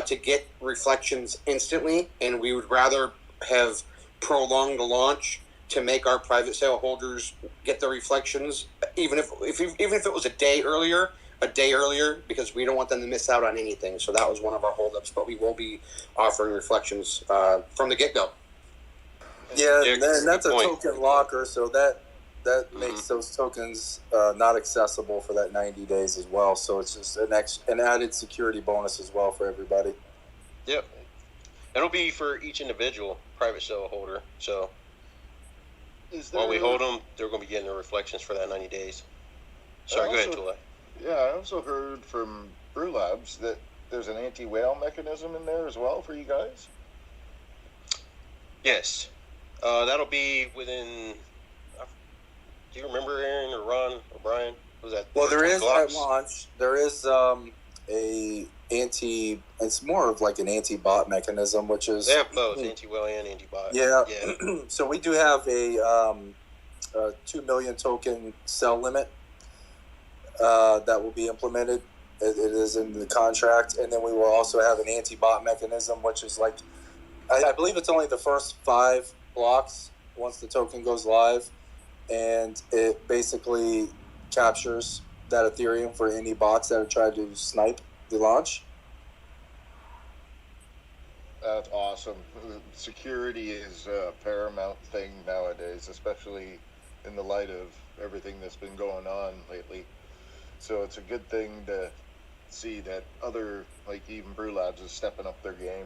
[SPEAKER 7] to get reflections instantly. And we would rather have prolonged the launch to make our private sale holders get the reflections, even if it was a day earlier, because we don't want them to miss out on anything. So that was one of our holdups, but we will be offering reflections from the get-go.
[SPEAKER 5] Yeah, and that's a token locker, so that makes those tokens not accessible for that 90 days as well. So it's just an added security bonus as well for everybody.
[SPEAKER 4] Yep. It'll be for each individual private sale holder. So while we hold them, they're going to be getting their reflections for that 90 days. Sorry, go ahead, Tula.
[SPEAKER 2] Yeah, I also heard from Brew Labs that there's an anti-whale mechanism in there as well for you guys.
[SPEAKER 4] Yes. That'll be within... Do you remember, Aaron or Ron or Brian? Was that?
[SPEAKER 5] Well, there is at launch. There is it's more of like an anti-bot mechanism, which is...
[SPEAKER 4] They have both, anti-whale and anti-bot.
[SPEAKER 5] Yeah. So we do have a 2 million token sell limit that will be implemented. It is in the contract. And then we will also have an anti-bot mechanism, which is like... I believe it's only the first 5 blocks once the token goes live. And it basically captures that Ethereum for any bots that are trying to snipe the launch.
[SPEAKER 2] That's awesome. Security is a paramount thing nowadays, especially in the light of everything that's been going on lately. So it's a good thing to see that other, like even Brew Labs, is stepping up their game.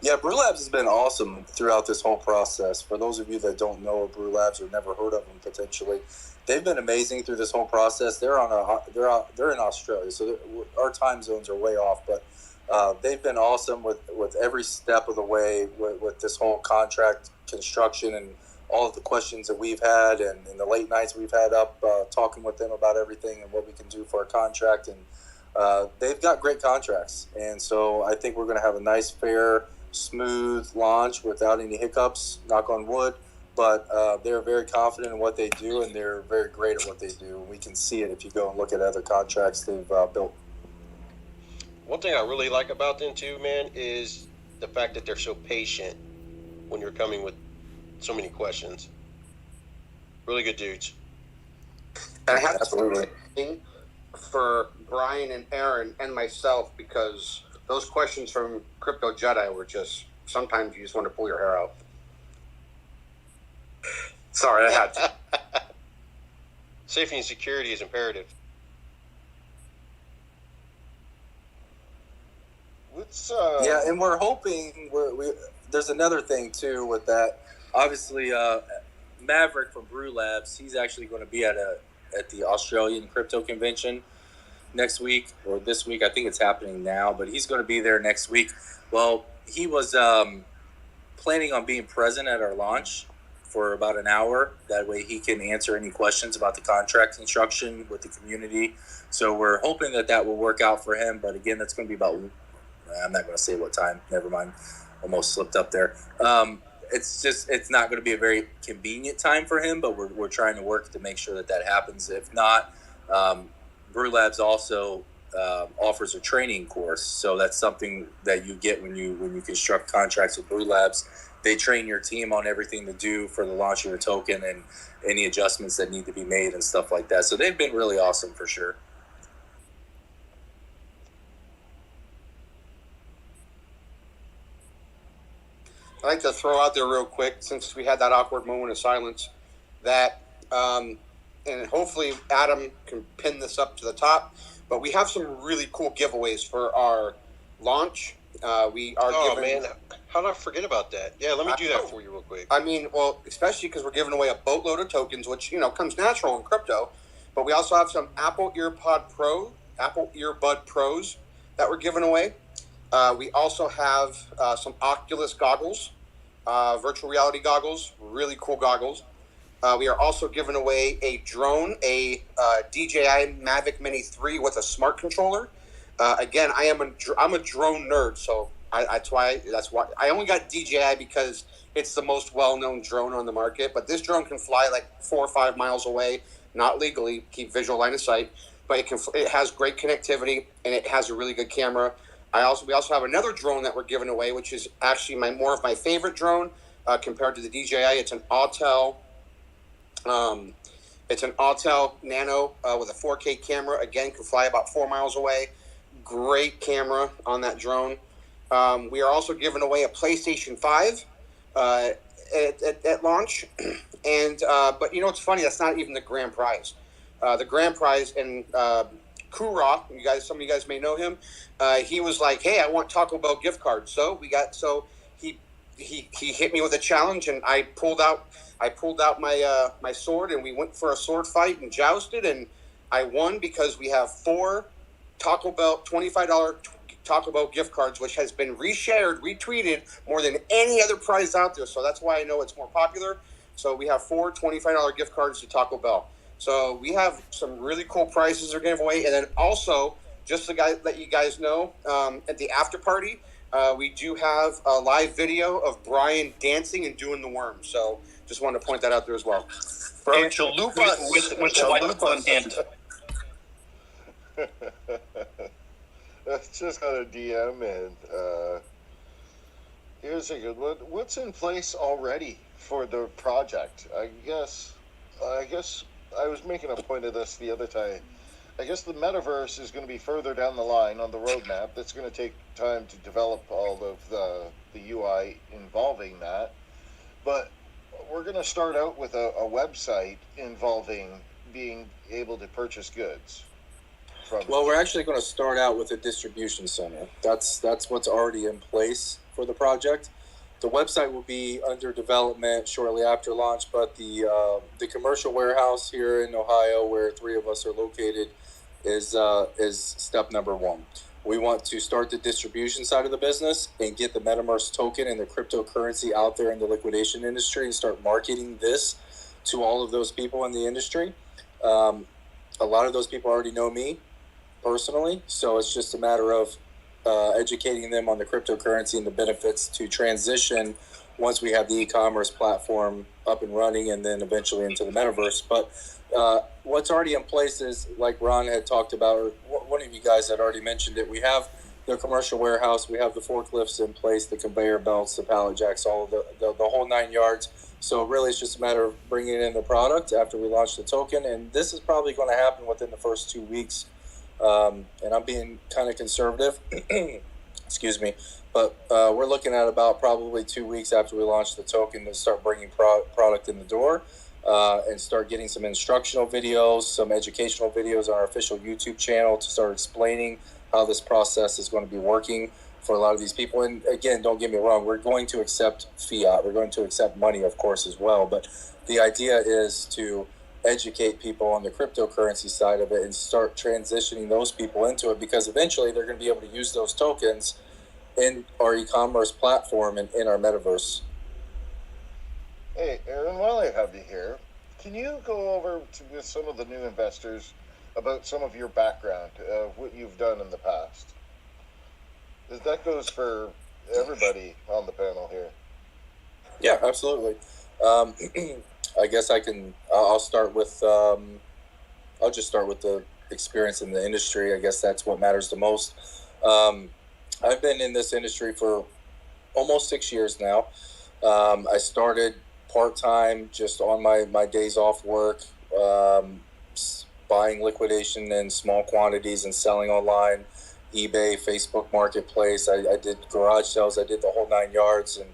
[SPEAKER 5] Yeah, Brew Labs has been awesome throughout this whole process. For those of you that don't know Brew Labs or never heard of them potentially, they've been amazing through this whole process. They're in Australia, so our time zones are way off, but they've been awesome with every step of the way with this whole contract construction and all of the questions that we've had and the late nights we've had up talking with them about everything and what we can do for our contract. And they've got great contracts. And so I think we're going to have a nice, fair, smooth launch without any hiccups, knock on wood. But they're very confident in what they do, and they're very great at what they do. We can see it if you go and look at other contracts they've built.
[SPEAKER 4] One thing I really like about them too, man, is the fact that they're so patient when you're coming with so many questions. Really good dudes.
[SPEAKER 7] And I have to say for Brian and Aaron and myself, because those questions from Crypto Jedi were just, sometimes you just want to pull your hair out. Sorry, I had to.
[SPEAKER 4] Safety and security is imperative.
[SPEAKER 5] Yeah, and we're hoping there's another thing too with that. Obviously, Maverick from Brew Labs, he's actually going to be at the Australian crypto convention next week or this week. I think it's happening now, but he's going to be there next week. Well, he was planning on being present at our launch for about an hour. That way he can answer any questions about the contract construction with the community. So we're hoping that will work out for him. But again, that's going to be about, I'm not going to say what time. Never mind. Almost slipped up there. It's not going to be a very convenient time for him, but we're trying to work to make sure that happens. If not, Brew Labs also offers a training course. So that's something that you get when you construct contracts with Brew Labs. They train your team on everything to do for the launch of your token and any adjustments that need to be made and stuff like that. So they've been really awesome for sure.
[SPEAKER 7] I'd like to throw out there real quick, since we had that awkward moment of silence, that, and hopefully Adam can pin this up to the top, but we have some really cool giveaways for our launch. We are
[SPEAKER 4] man, how did I forget about that? Yeah, let me do that for you real quick.
[SPEAKER 7] I mean, well, especially because we're giving away a boatload of tokens, which, comes natural in crypto, but we also have some Apple Earbud Pros that we're giving away. We also have some Oculus goggles, virtual reality goggles, really cool goggles. We are also giving away a drone, a DJI Mavic Mini 3 with a smart controller. Again, I'm a drone nerd, so that's why I only got DJI because it's the most well-known drone on the market. But this drone can fly like 4 or 5 miles away, not legally, keep visual line of sight. But it has great connectivity and it has a really good camera. We also have another drone that we're giving away, which is actually more of my favorite drone compared to the DJI. It's an Autel. It's an Autel Nano with a 4K camera. Again, can fly about 4 miles away. Great camera on that drone. We are also giving away a PlayStation 5 at launch. And but you know what's funny? That's not even the grand prize. The grand prize, and Kura, some of you guys may know him. He was like, "Hey, I want Taco Bell gift cards." So he hit me with a challenge, and I pulled out my sword, and we went for a sword fight and jousted, and I won because we have 4 Taco Bell $25 Taco Bell gift cards, which has been reshared, retweeted more than any other prize out there. So that's why I know it's more popular. So we have 4 $25 gift cards to Taco Bell. So we have some really cool prizes we're giving away, and then also just to let you guys know, at the after party, we do have a live video of Brian dancing and doing the worm. So just wanted to point that out there as well.
[SPEAKER 3] Bro, chalupa
[SPEAKER 8] with chalupa in hand.
[SPEAKER 2] That's just got a DM, and here's a good one. What's in place already for the project? I guess I was making a point of this the other time. I guess the metaverse is going to be further down the line on the roadmap. That's going to take time to develop all of the UI involving that. But we're going to start out with a website involving being able to purchase goods.
[SPEAKER 5] Well, we're actually going to start out with a distribution center. That's what's already in place for the project. The website will be under development shortly after launch, but the commercial warehouse here in Ohio, where 3 of us are located, is step number 1. We want to start the distribution side of the business and get the MetaMerce token and the cryptocurrency out there in the liquidation industry and start marketing this to all of those people in the industry. A lot of those people already know me personally, so it's just a matter of educating them on the cryptocurrency and the benefits to transition once we have the e-commerce platform up and running, and then eventually into the metaverse. But what's already in place is, like Ron had talked about, or one of you guys had already mentioned it, we have the commercial warehouse, we have the forklifts in place, the conveyor belts, the pallet jacks, all of the whole 9 yards. So really it's just a matter of bringing in the product after we launch the token, and this is probably going to happen within the first 2 weeks. And I'm being kind of conservative, excuse me, but we're looking at about probably 2 weeks after we launch the token to start bringing product in the door, and start getting some instructional videos, some educational videos on our official YouTube channel to start explaining how this process is going to be working for a lot of these people. And again, don't get me wrong, we're going to accept fiat, we're going to accept money, of course, as well, but the idea is to educate people on the cryptocurrency side of it and start transitioning those people into it, because eventually they're going to be able to use those tokens in our e-commerce platform and in our metaverse.
[SPEAKER 2] Hey, Aaron, while I have you here, can you go over with some of the new investors about some of your background, what you've done in the past? Because that goes for everybody on the panel here.
[SPEAKER 5] Yeah, absolutely. I guess I'll start with, I'll just start with the experience in the industry. I guess that's what matters the most. I've been in this industry for almost 6 years now. I started part-time, just on my days off work, buying liquidation in small quantities and selling online, eBay, Facebook Marketplace. I did garage sales. I did the whole 9 yards, and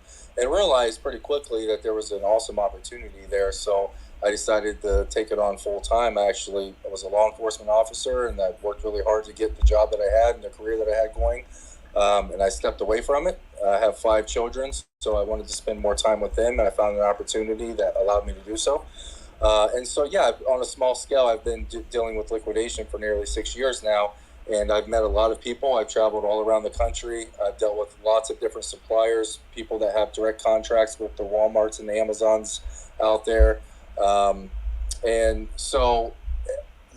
[SPEAKER 5] realized pretty quickly that there was an awesome opportunity there. So I decided to take it on full time. I was a law enforcement officer, and I worked really hard to get the job that I had and the career that I had going. And I stepped away from it. I have 5 children, so I wanted to spend more time with them, and I found an opportunity that allowed me to do so. And so, yeah, on a small scale, I've been dealing with liquidation for nearly 6 years now. And I've met a lot of people. I've traveled all around the country. I've dealt with lots of different suppliers, people that have direct contracts with the Walmarts and the Amazons out there. And so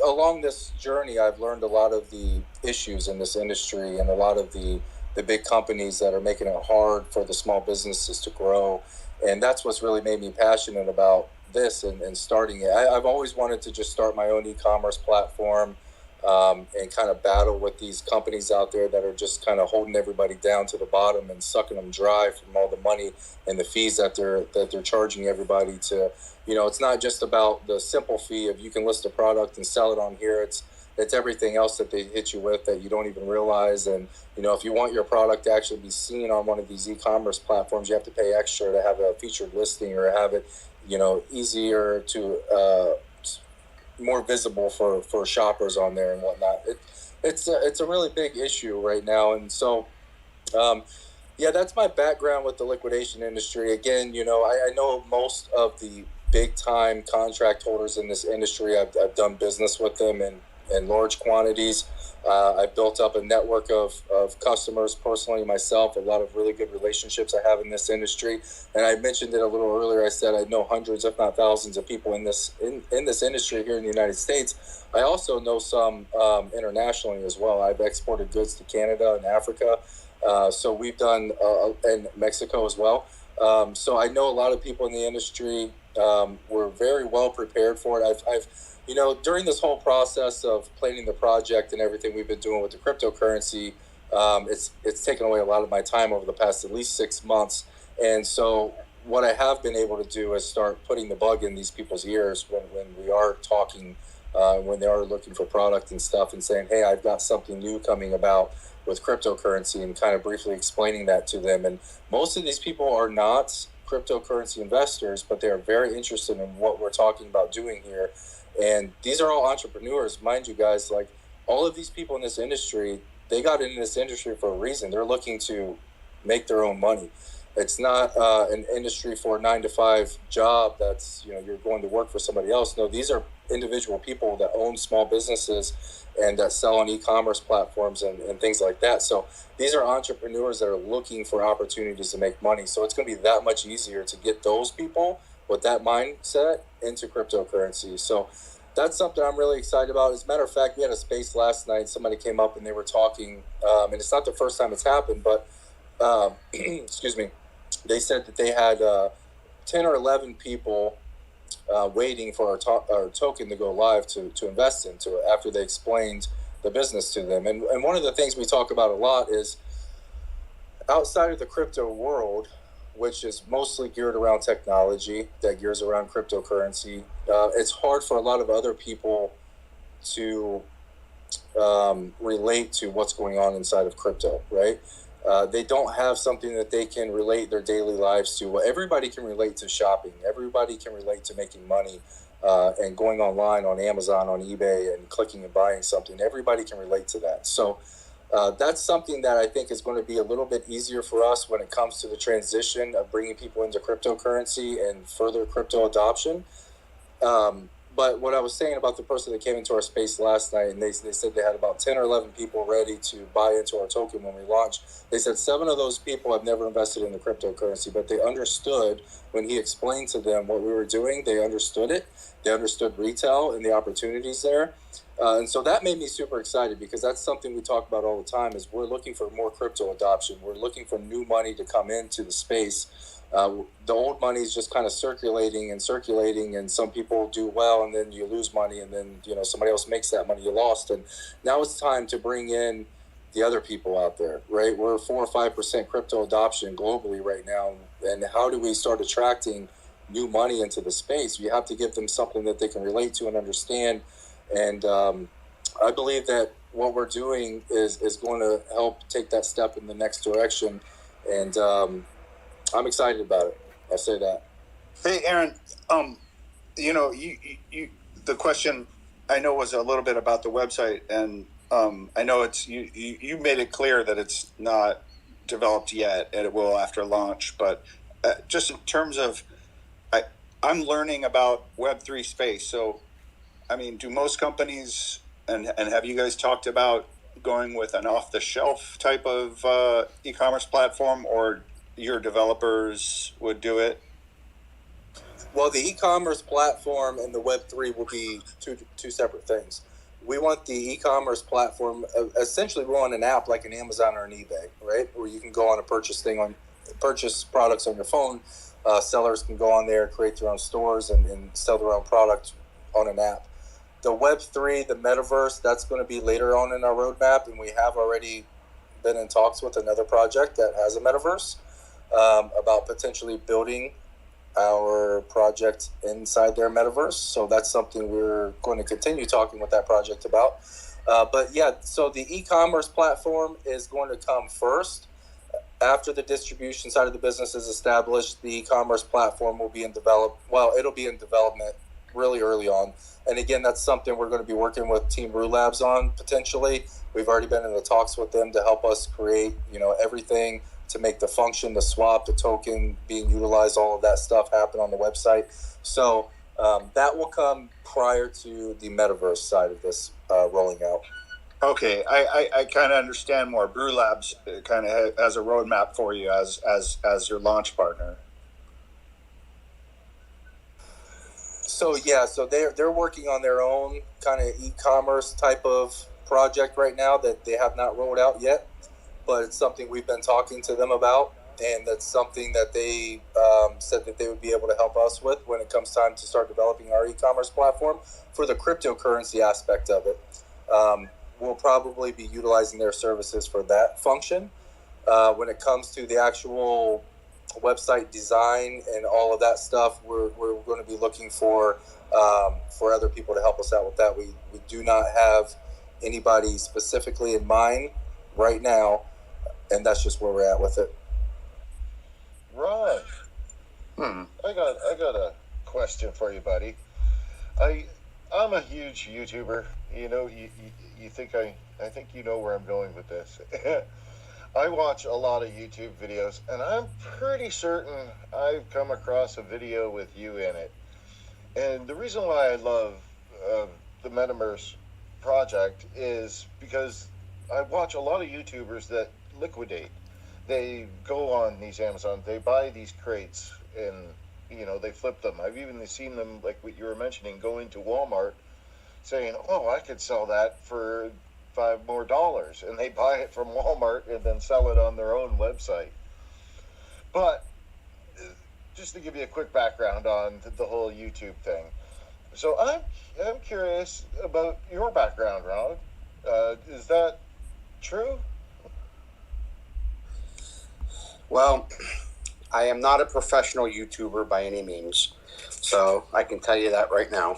[SPEAKER 5] along this journey, I've learned a lot of the issues in this industry and a lot of the big companies that are making it hard for the small businesses to grow. And that's what's really made me passionate about this and starting it. I've always wanted to just start my own e-commerce platform, and kind of battle with these companies out there that are just kind of holding everybody down to the bottom and sucking them dry from all the money and the fees that they're charging everybody to. It's not just about the simple fee of you can list a product and sell it on here. It's everything else that they hit you with that you don't even realize. And if you want your product to actually be seen on one of these e-commerce platforms, you have to pay extra to have a featured listing or have it easier to more visible for shoppers on there and whatnot. It's a really big issue right now. And so that's my background with the liquidation industry. Again, I know most of the big time contract holders in this industry. I've done business with them in large quantities. I've built up a network of customers personally myself, a lot of really good relationships I have in this industry. And I mentioned it a little earlier. I said I know hundreds, if not thousands, of people in this industry here in the United States. I also know some internationally as well. I've exported goods to Canada and Africa. So we've done in Mexico as well. So I know a lot of people in the industry. We're very well prepared for it. I've during this whole process of planning the project and everything we've been doing with the cryptocurrency, it's taken away a lot of my time over the past at least 6 months. And so what I have been able to do is start putting the bug in these people's ears when we are talking, when they are looking for product and stuff, and saying, hey, I've got something new coming about with cryptocurrency, and kind of briefly explaining that to them. And most of these people are not cryptocurrency investors, but they are very interested in what we're talking about doing here. And these are all entrepreneurs, mind you guys. Like, all of these people in this industry, they got into this industry for a reason. They're looking to make their own money. It's not an industry for a 9-to-5 job that's, you're going to work for somebody else. No, these are individual people that own small businesses and that sell on e-commerce platforms and things like that. So these are entrepreneurs that are looking for opportunities to make money. So it's going to be that much easier to get those people with that mindset into cryptocurrency. So that's something I'm really excited about. As a matter of fact, we had a space last night. Somebody came up and they were talking, and it's not the first time it's happened, but excuse me, they said that they had 10 or 11 people waiting for our token to go live to invest into it after they explained the business to them. And one of the things we talk about a lot is outside of the crypto world, which is mostly geared around technology, that gears around cryptocurrency, it's hard for a lot of other people to relate to what's going on inside of crypto, right? They don't have something that they can relate their daily lives to. Well, everybody can relate to shopping. Everybody can relate to making money and going online on Amazon, on eBay, and clicking and buying something. Everybody can relate to that. So that's something that I think is going to be a little bit easier for us when it comes to the transition of bringing people into cryptocurrency and further crypto adoption. But what I was saying about the person that came into our space last night, and they said they had about 10 or 11 people ready to buy into our token when we launched. They said 7 of those people have never invested in the cryptocurrency, but they understood when he explained to them what we were doing. They understood it. They understood retail and the opportunities there. And so that made me super excited, because that's something we talk about all the time is we're looking for more crypto adoption. We're looking for new money to come into the space. The old money is just kind of circulating, and some people do well, and then you lose money, and then somebody else makes that money you lost. And now it's time to bring in the other people out there, right? We're 4 or 5% crypto adoption globally right now, and how do we start attracting new money into the space? You have to give them something that they can relate to and understand. And I believe that what we're doing is going to help take that step in the next direction. And I'm excited about it. I'll say that.
[SPEAKER 3] Hey, Aaron, you the question I know was a little bit about the website, and I know it's you made it clear that it's not developed yet, and it will after launch. But just in terms of, I'm learning about Web3 space. So, I mean, do most companies, and have you guys talked about going with an off-the-shelf type of e-commerce platform, or your developers would do it?
[SPEAKER 5] Well, the e-commerce platform and the Web3 will be two separate things. We want the e-commerce platform, essentially we want an app like an Amazon or an eBay, right? Where you can go on and purchase products on your phone. Sellers can go on there, create their own stores and sell their own product on an app. The Web3, the metaverse, that's going to be later on in our roadmap, and we have already been in talks with another project that has a metaverse about potentially building our project inside their metaverse. So that's something we're going to continue talking with that project about. But yeah, so the e-commerce platform is going to come first. After the distribution side of the business is established, the e-commerce platform will be it'll be in development really early on. And again, that's something we're going to be working with Team Brew Labs on potentially. We've already been in the talks with them to help us create, everything to make the function, the swap, the token being utilized, all of that stuff happen on the website. So that will come prior to the metaverse side of this rolling out.
[SPEAKER 3] Okay, I kind of understand more. Brew Labs kind of has a roadmap for you as your launch partner.
[SPEAKER 5] So they're working on their own kind of e-commerce type of project right now that they have not rolled out yet, but it's something we've been talking to them about, and that's something that they said that they would be able to help us with when it comes time to start developing our e-commerce platform for the cryptocurrency aspect of it. We'll probably be utilizing their services for that function. When it comes to the actual website design and all of that stuff, we're going to be looking for other people to help us out with that. We do not have anybody specifically in mind right now, and that's just where we're at with it.
[SPEAKER 2] Ron, I got a question for you, buddy. I'm a huge YouTuber. You think I think you know where I'm going with this. I watch a lot of YouTube videos, and I'm pretty certain I've come across a video with you in it. And the reason why I love the MetaMerce project is because I watch a lot of YouTubers that liquidate. They go on these Amazon, they buy these crates, and they flip them. I've even seen them, like what you were mentioning, go into Walmart saying, "Oh, I could sell that for $5 more," and they buy it from Walmart and then sell it on their own website. But just to give you a quick background on the whole YouTube thing, so I'm curious about your background, Ron. Is that true?
[SPEAKER 7] Well, I am not a professional YouTuber by any means, so I can tell you that right now.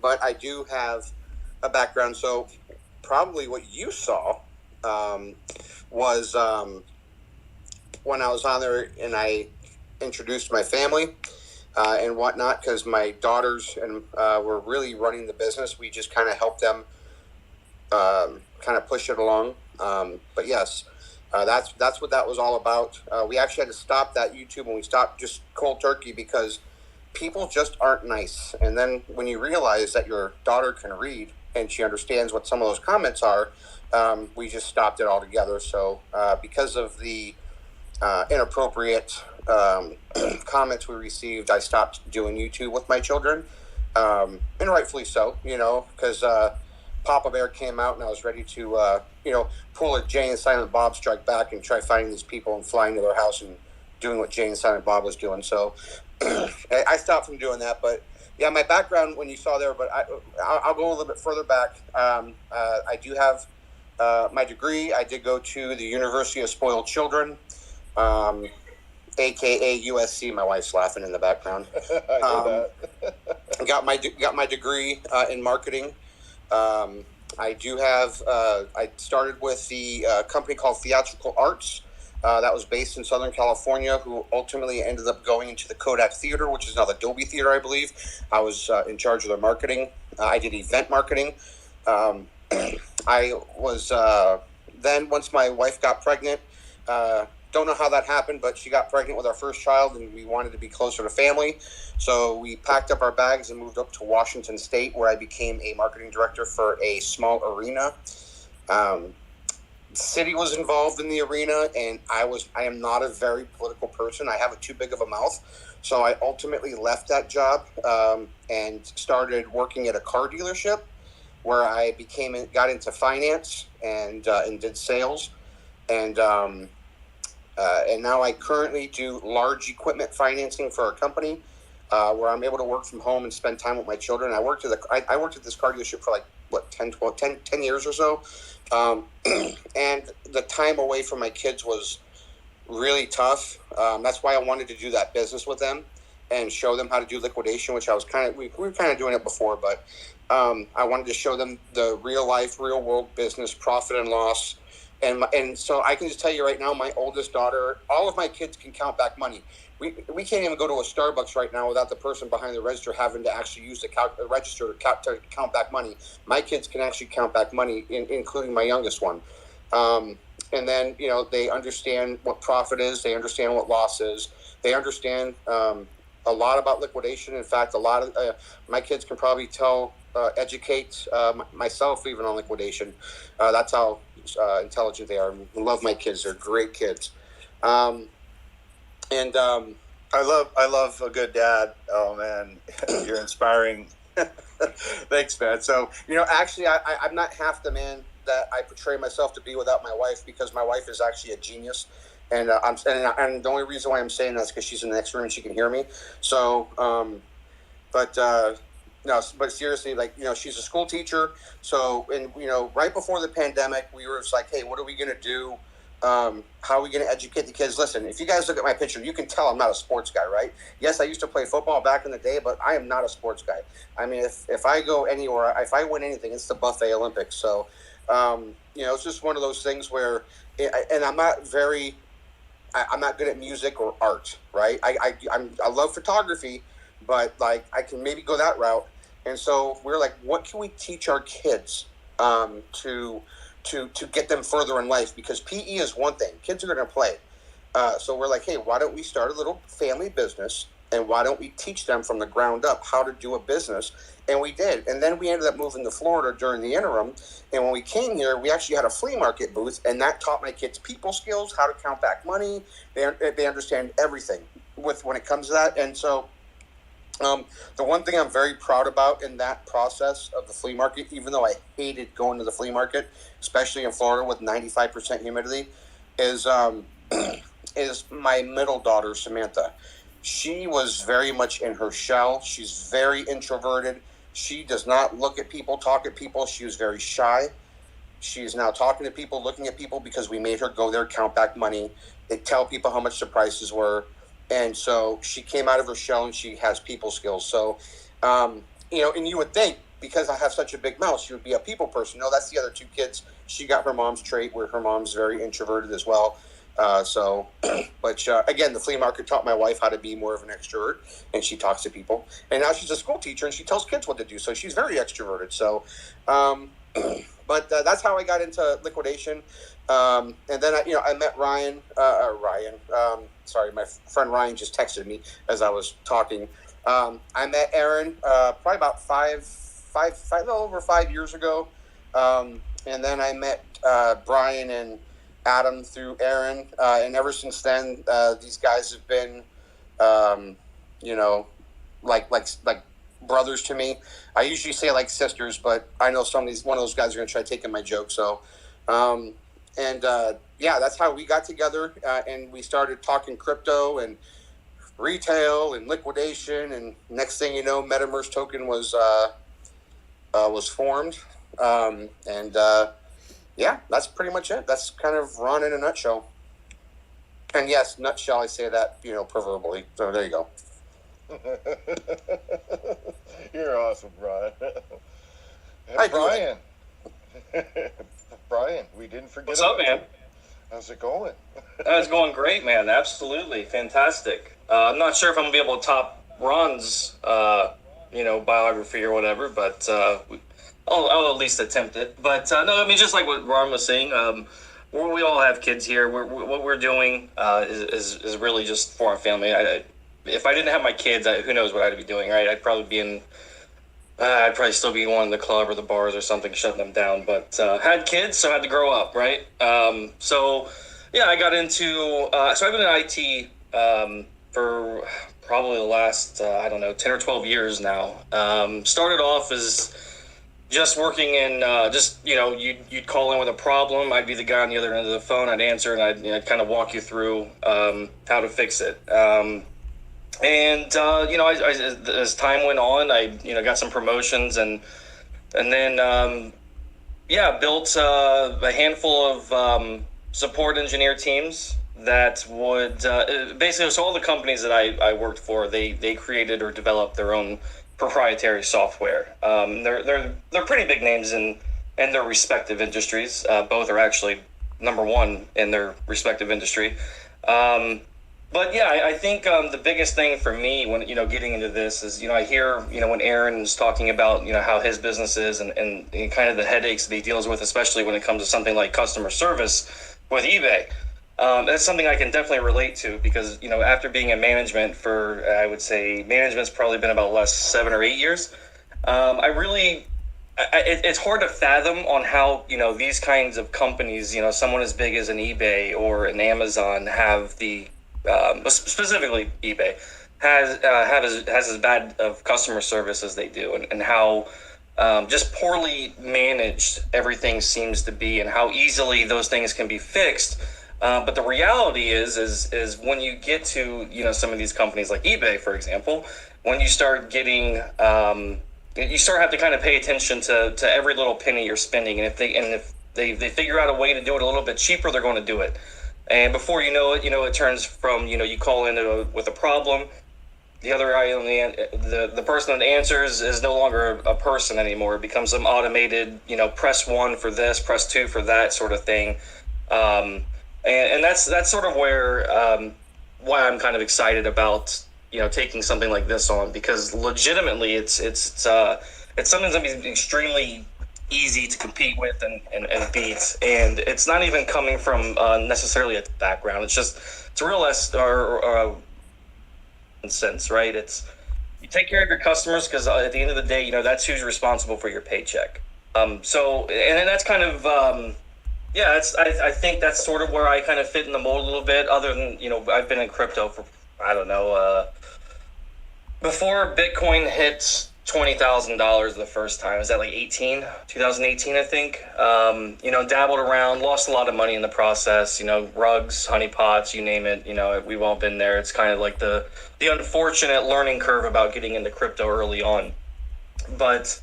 [SPEAKER 7] But I do have a background. So probably what you saw was when I was on there and I introduced my family and whatnot, because my daughters and were really running the business. We just kind of helped them kind of push it along. But yes, that's what that was all about. We actually had to stop that YouTube, and we stopped just cold turkey because people just aren't nice. And then when you realize that your daughter can read and she understands what some of those comments are, we just stopped it altogether. So because of the inappropriate comments we received, I stopped doing YouTube with my children, and rightfully so, because Papa Bear came out and I was ready to, pull a Jay and Silent Bob strike back and try finding these people and flying to their house and doing what Jay and Silent Bob was doing. So I stopped from doing that. But yeah, my background when you saw there, but I'll go a little bit further back. I do have my degree. I did go to the University of Spoiled Children, aka USC. My wife's laughing in the background.
[SPEAKER 2] I know that.
[SPEAKER 7] got my degree in marketing. I do have. I started with the company called Theatrical Arts. That was based in Southern California, who ultimately ended up going into the Kodak Theater, which is now the Dolby Theater, I believe. I was in charge of their marketing. I did event marketing. I was then, once my wife got pregnant, don't know how that happened, but she got pregnant with our first child, and we wanted to be closer to family. So we packed up our bags and moved up to Washington State, where I became a marketing director for a small arena. City was involved in the arena, and I am not a very political person. I have too big of a mouth. So I ultimately left that job and started working at a car dealership, where I got into finance and did sales, and now I currently do large equipment financing for a company, where I'm able to work from home and spend time with my children. I worked at this car dealership for 10 years or so, and the time away from my kids was really tough. That's why I wanted to do that business with them and show them how to do liquidation, which we were kind of doing it before, but I wanted to show them the real world business, profit and loss. And so I can just tell you right now, my oldest daughter, all of my kids can count back money. We can't even go to a Starbucks right now without the person behind the register having to actually use the register to count back money. My kids can actually count back money, including my youngest one. And then, they understand what profit is. They understand what loss is. They understand a lot about liquidation. In fact, a lot of my kids can probably educate myself even on liquidation. That's how intelligent they are. I love my kids. They're great kids.
[SPEAKER 3] I love a good dad. Oh man, you're inspiring.
[SPEAKER 7] Thanks, man. So, actually, I'm not half the man that I portray myself to be without my wife, because my wife is actually a genius. And and the only reason why I'm saying that is because she's in the next room and she can hear me. So, but seriously, she's a school teacher. So, and right before the pandemic, we were just like, hey, what are we gonna do? How are we going to educate the kids? Listen, if you guys look at my picture, you can tell I'm not a sports guy, right? Yes, I used to play football back in the day, but I am not a sports guy. I mean, if I go anywhere, if I win anything, it's the Buffet Olympics. So, it's just one of those things where, and I'm not good at music or art, right? I love photography, but I can maybe go that route. And so we're like, what can we teach our kids to get them further in life? Because PE is one thing. Kids are going to play. So we're like, hey, why don't we start a little family business, and why don't we teach them from the ground up how to do a business? And we did. And then we ended up moving to Florida during the interim. And when we came here, we actually had a flea market booth, and that taught my kids people skills, how to count back money. They understand everything when it comes to that. And so the one thing I'm very proud about in that process of the flea market, even though I hated going to the flea market, especially in Florida with 95% humidity, is my middle daughter, Samantha. She was very much in her shell. She's very introverted. She does not look at people, talk at people. She was very shy. She's now talking to people, looking at people, because we made her go there, count back money, and tell people how much the prices were. And so she came out of her shell, and she has people skills. So, and you would think, because I have such a big mouth, she would be a people person. No, that's the other two kids. She got her mom's trait, where her mom's very introverted as well. Again, the flea market taught my wife how to be more of an extrovert, and she talks to people. And now she's a school teacher, and she tells kids what to do. So she's very extroverted. So, that's how I got into liquidation. And then I met Ryan. Sorry, my friend Ryan just texted me as I was talking. I met Aaron probably about over 5 years ago. And then I met Brian and Adam through Aaron. And ever since then, these guys have been, like brothers to me. I usually say like sisters, but I know one of those guys are going to try taking my joke. So, that's how we got together, and we started talking crypto and retail and liquidation, and next thing you know, MetaMerce Token was formed, that's pretty much it. That's kind of Ron in a nutshell. And yes, nutshell, I say that proverbially. So there you go.
[SPEAKER 2] You're awesome, Brian.
[SPEAKER 7] Hi,
[SPEAKER 2] Brian. Brian, we didn't forget.
[SPEAKER 8] What's up, man?
[SPEAKER 2] How's it going?
[SPEAKER 8] It's going great, man. Absolutely fantastic. I'm not sure if I'm gonna be able to top Ron's, biography or whatever, but I'll at least attempt it. But no, I mean, just like what Ron was saying, we all have kids here. What we're doing is really just for our family. If I didn't have my kids, who knows what I'd be doing, right? I'd probably still be one in the club or the bars or something, shutting them down. But had kids, so I had to grow up, right? I got into. So I've been in IT for probably the last, 10 or 12 years now. Started off as just working in, you'd call in with a problem. I'd be the guy on the other end of the phone. I'd answer, and I'd kind of walk you through how to fix it. As time went on, I got some promotions, and then built a handful of support engineer teams that would basically, so all the companies that I worked for, they created or developed their own proprietary software. They're pretty big names in their respective industries. Both are actually number one in their respective industry. I think the biggest thing for me when getting into this is I hear when Aaron's talking about how his business is and kind of the headaches that he deals with, especially when it comes to something like customer service with eBay. That's something I can definitely relate to because after being in management for I would say management's probably been about the last 7 or 8 years. It's hard to fathom on how these kinds of companies, someone as big as an eBay or an Amazon have the specifically eBay has as bad of customer service as they do, and how just poorly managed everything seems to be, and how easily those things can be fixed. But the reality is when you get to some of these companies like eBay, for example, when you start getting you start have to kind of pay attention to every little penny you're spending, and if they figure out a way to do it a little bit cheaper, they're going to do it. And before you know it, it turns from you call in with a problem. The other guy on the person that answers is no longer a person anymore. It becomes some automated, press 1 for this, press 2 for that sort of thing. And that's sort of where why I'm kind of excited about taking something like this on, because legitimately it's something that's gonna be extremely easy to compete with and beat, and it's not even coming from necessarily a background. It's a real sense, right? It's you take care of your customers because at the end of the day, that's who's responsible for your paycheck. And then that's kind of I think that's sort of where I kind of fit in the mold a little bit. Other than I've been in crypto for before Bitcoin hit $20,000 the first time. Was that like 2018, I think? Dabbled around, lost a lot of money in the process, rugs, honeypots, you name it, we've all been there. It's kind of like the unfortunate learning curve about getting into crypto early on. But,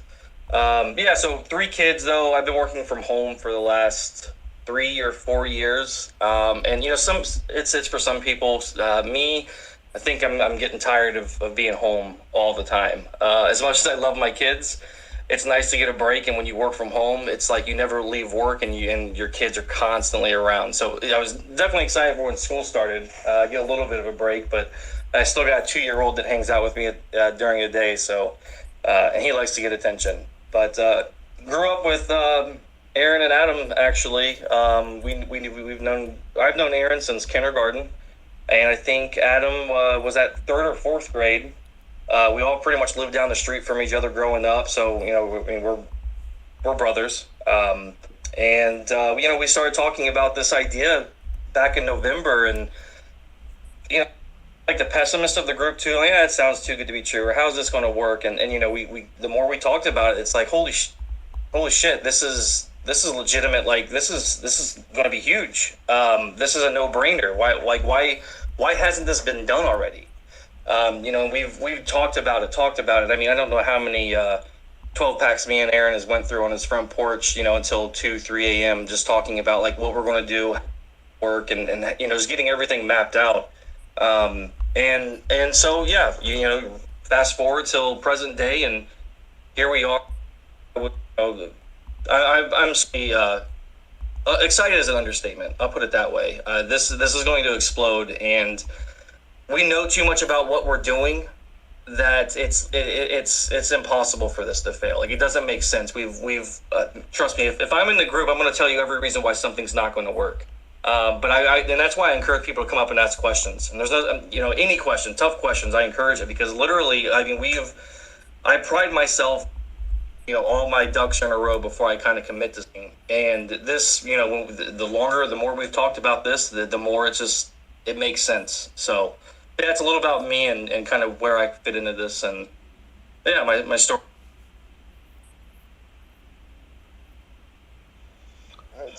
[SPEAKER 8] so 3 kids though. I've been working from home for the last 3 or 4 years. It's for some people, me, I think I'm getting tired of being home all the time. As much as I love my kids, it's nice to get a break. And when you work from home, it's like you never leave work, and your kids are constantly around. So I was definitely excited for when school started. Get a little bit of a break, but I still got a 2-year-old that hangs out with me during the day. So and he likes to get attention. But grew up with Aaron and Adam. Actually, I've known Aaron since kindergarten. And I think Adam was at 3rd or 4th grade. We all pretty much lived down the street from each other growing up, so we're brothers. We started talking about this idea back in November, and like the pessimist of the group too. Like, it sounds too good to be true, or how's this going to work? And we the more we talked about it, it's like holy shit, this is legitimate. Like this is going to be huge. This is a no-brainer. Why hasn't this been done already? We've talked about it. I mean, I don't know how many 12 packs me and Aaron has went through on his front porch, until 2-3 a.m. just talking about like what we're going to do, work, and just getting everything mapped out. Fast forward till present day, and here we are. I'm excited is an understatement. I'll put it that way. This is going to explode, and we know too much about what we're doing that it's impossible for this to fail. Like, it doesn't make sense. We've trust me. If I'm in the group, I'm going to tell you every reason why something's not going to work. But and that's why I encourage people to come up and ask questions. And there's no, any question, tough questions, I encourage it, because literally, I mean, I pride myself. All my ducks are in a row before I kind of commit to something. And this, the more we've talked about this, the more it makes sense. So, Yeah, it's a little about me and kind of where I fit into this, and yeah, my story.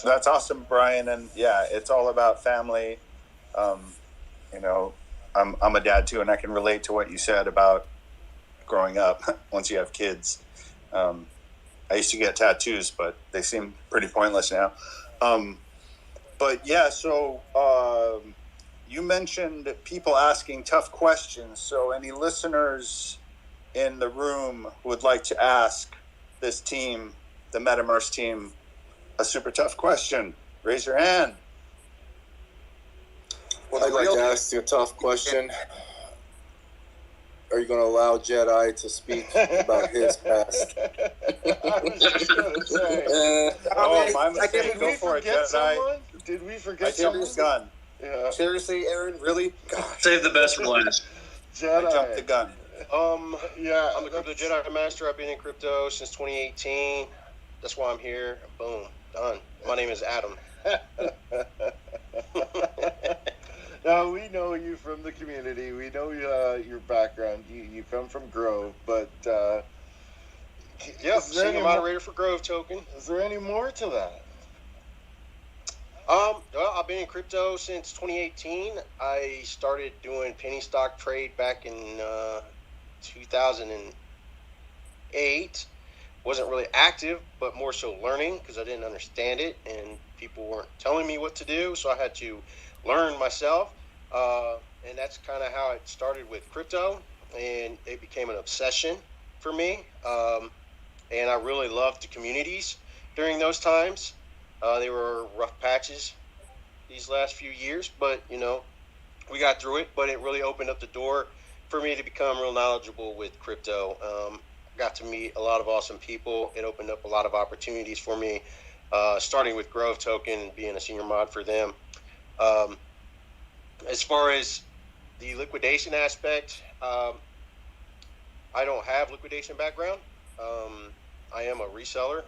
[SPEAKER 3] That's awesome, Brian. And yeah, it's all about family. You know, I'm a dad too, and I can relate to what you said about growing up once you have kids. I used to get tattoos, but they seem pretty pointless now. But yeah, so you mentioned people asking tough questions. So any listeners in the room who would like to ask this team, the MetaMerce team, a super tough question, raise your hand.
[SPEAKER 5] Well, I'd like to ask you a tough question. Are you going to allow Jedi to speak about his past?
[SPEAKER 2] I was just going to say.
[SPEAKER 3] My mistake.
[SPEAKER 2] Did
[SPEAKER 3] Go
[SPEAKER 2] we
[SPEAKER 3] for it,
[SPEAKER 2] forget
[SPEAKER 3] Jedi.
[SPEAKER 2] someone? Did we forget
[SPEAKER 3] I
[SPEAKER 2] someone?
[SPEAKER 3] jumped the gun.
[SPEAKER 2] Yeah.
[SPEAKER 7] Seriously, Aaron, really? Gosh.
[SPEAKER 8] Save the best for last.
[SPEAKER 2] Jedi.
[SPEAKER 3] I jumped the gun.
[SPEAKER 2] Yeah.
[SPEAKER 4] I'm the Jedi Master. I've been in crypto since 2018. That's why I'm here. Boom. Done. My name is Adam.
[SPEAKER 2] Now, we know you from the community. We know your background. You come from Grove, but
[SPEAKER 4] Yep, senior moderator for Grove Token.
[SPEAKER 2] Is there any more to that?
[SPEAKER 4] Well, I've been in crypto since 2018. I started doing penny stock trade back in 2008. Wasn't really active, but more so learning because I didn't understand it and people weren't telling me what to do, so I had to learn myself. And that's kind of how it started with crypto, and it became an obsession for me. And I really loved the communities during those times. They were rough patches these last few years, but we got through it. But it really opened up the door for me to become real knowledgeable with crypto. Got to meet a lot of awesome people. It opened up a lot of opportunities for me, starting with Grove Token and being a senior mod for them. As far as the liquidation aspect, I don't have liquidation background. I am a reseller.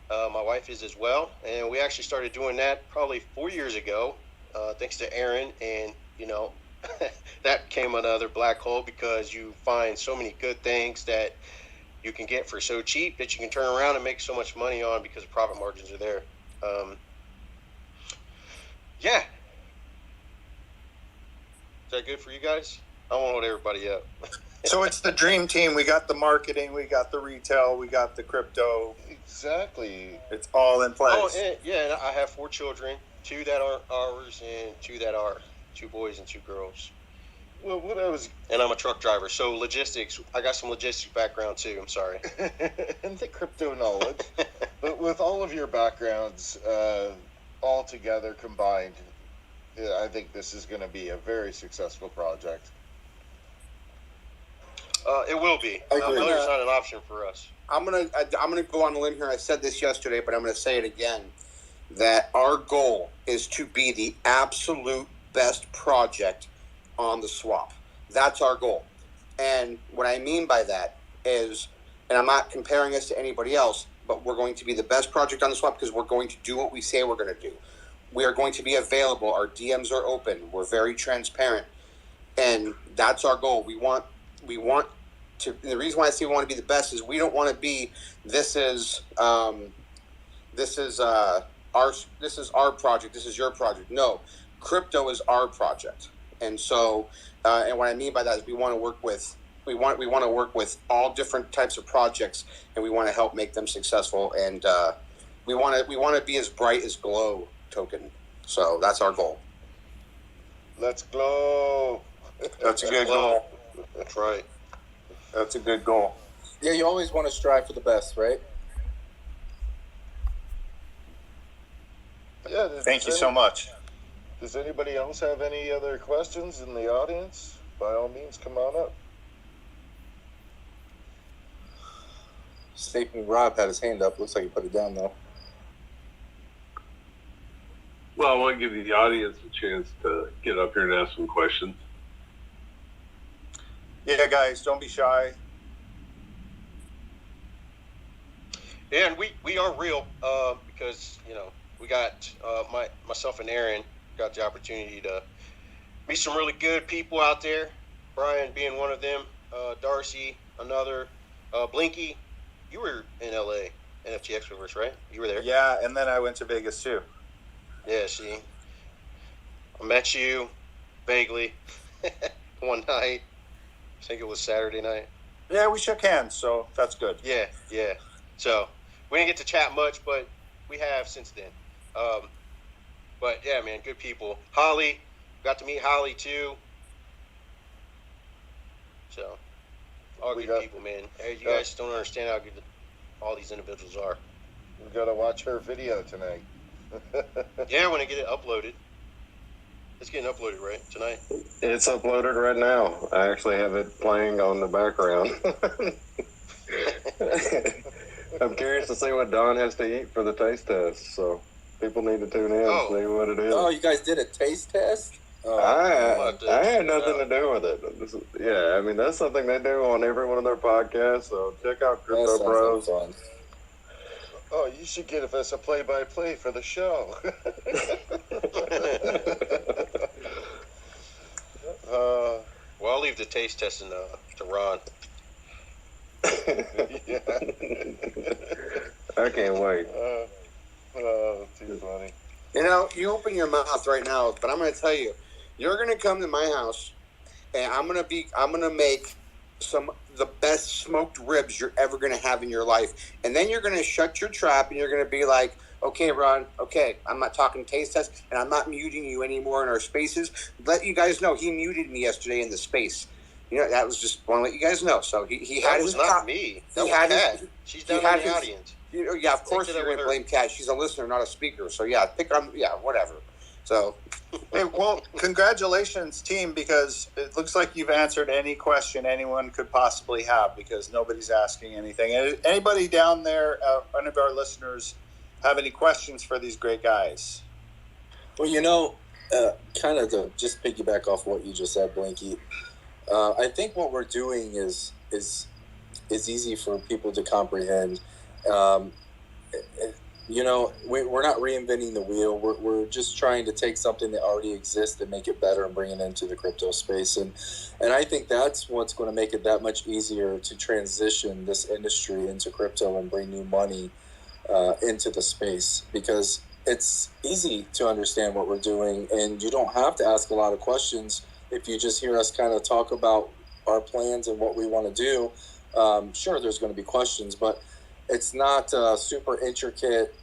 [SPEAKER 4] My wife is as well, and we actually started doing that probably 4 years ago, thanks to Aaron. And that became another black hole because you find so many good things that you can get for so cheap that you can turn around and make so much money on because profit margins are there. Yeah. Is that good for you guys? I won't hold everybody up.
[SPEAKER 3] So it's the dream team. We got the marketing, we got the retail, we got the crypto.
[SPEAKER 2] Exactly.
[SPEAKER 3] It's all in place.
[SPEAKER 4] Oh, and I have 4 children, 2 that aren't ours and 2 that are, 2 boys and 2 girls.
[SPEAKER 2] Well,
[SPEAKER 4] and I'm a truck driver, so logistics. I got some logistics background too. I'm sorry.
[SPEAKER 2] And the crypto knowledge, but with all of your backgrounds all together combined, I think this is going to be a very successful project.
[SPEAKER 4] It will be. Failure's not an option for us.
[SPEAKER 7] I'm gonna go on a limb here. I said this yesterday, but I'm gonna say it again. That our goal is to be the absolute best project on the swap. That's our goal. And what I mean by that is, and I'm not comparing us to anybody else, but we're going to be the best project on the swap because we're going to do what we say we're going to do. We are going to be available. Our DMs are open. We're very transparent. And that's our goal. We want to, the reason why I say we want to be the best is we don't want to be, this is our project. This is your project. No, crypto is our project. And so, and what I mean by that is we want to work with all different types of projects, and we want to help make them successful. And we want to be as bright as Glow Token. So that's our goal.
[SPEAKER 2] Let's glow.
[SPEAKER 3] That's a good goal.
[SPEAKER 4] That's right.
[SPEAKER 3] That's a good goal.
[SPEAKER 5] Yeah, you always want to strive for the best, right?
[SPEAKER 2] Yeah.
[SPEAKER 3] Thank you so much.
[SPEAKER 2] Does anybody else have any other questions in the audience? By all means, come on up.
[SPEAKER 5] SafeMoon Rob had his hand up. Looks like he put it down, though.
[SPEAKER 9] Well, I want to give the audience a chance to get up here and ask some questions.
[SPEAKER 3] Yeah, guys, don't be shy.
[SPEAKER 4] Yeah, and we are real because we got myself and Aaron got the opportunity to be some really good people out there. Brian being one of them. Darcy, another. Blinky, you were in LA, NFTX Extroverse, right? You were there?
[SPEAKER 3] Yeah, and then I went to Vegas too.
[SPEAKER 4] Yeah, see. I met you vaguely one night. I think it was Saturday night.
[SPEAKER 3] Yeah, we shook hands, so that's good.
[SPEAKER 4] Yeah. So we didn't get to chat much, but we have since then. But yeah, man, good people. Holly, got to meet Holly too. So all good people, man. Hey, you guys don't understand how good all these individuals are.
[SPEAKER 2] We gotta watch her video tonight.
[SPEAKER 4] Yeah, when I get it uploaded. It's getting uploaded, right, tonight?
[SPEAKER 6] It's uploaded right now. I actually have it playing on the background. I'm curious to see what Don has to eat for the taste test, so people need to tune in and see what it is.
[SPEAKER 5] Oh, you guys did a taste test?
[SPEAKER 6] I had nothing to do with it. Yeah, I mean, that's something they do on every one of their podcasts, so check out Crypto Bros.
[SPEAKER 5] Fun.
[SPEAKER 2] Oh, you should give us a play-by-play for the show.
[SPEAKER 4] Well, I'll leave the taste testing to Ron.
[SPEAKER 2] Yeah.
[SPEAKER 6] I can't wait.
[SPEAKER 2] Too funny.
[SPEAKER 7] You know, you open your mouth right now, but I'm going to tell you, you're going to come to my house, and I'm going to make the best smoked ribs you're ever going to have in your life, and then you're going to shut your trap, and you're going to be like, okay, Ron, okay, I'm not talking taste test, and I'm not muting you anymore in our spaces. Let you guys know, he muted me yesterday in the space. You know, that was just want to let you guys know. So he had his
[SPEAKER 4] not me. That was Kat. She's down in the audience.
[SPEAKER 7] You know, yeah, of course you're going to blame Kat. She's a listener, not a speaker. So yeah, whatever. So,
[SPEAKER 3] hey, well, congratulations, team, because it looks like you've answered any question anyone could possibly have because nobody's asking anything. And anybody down there, one of our listeners, have any questions for these great guys?
[SPEAKER 5] Well, you know, kind of to just piggyback off what you just said, Blinky. I think what we're doing is easy for people to comprehend. You know, we're not reinventing the wheel. We're just trying to take something that already exists and make it better and bring it into the crypto space. And I think that's what's going to make it that much easier to transition this industry into crypto and bring new money into the space, because it's easy to understand what we're doing and you don't have to ask a lot of questions. If you just hear us kind of talk about our plans and what we want to do, sure, there's going to be questions, but it's not a super intricate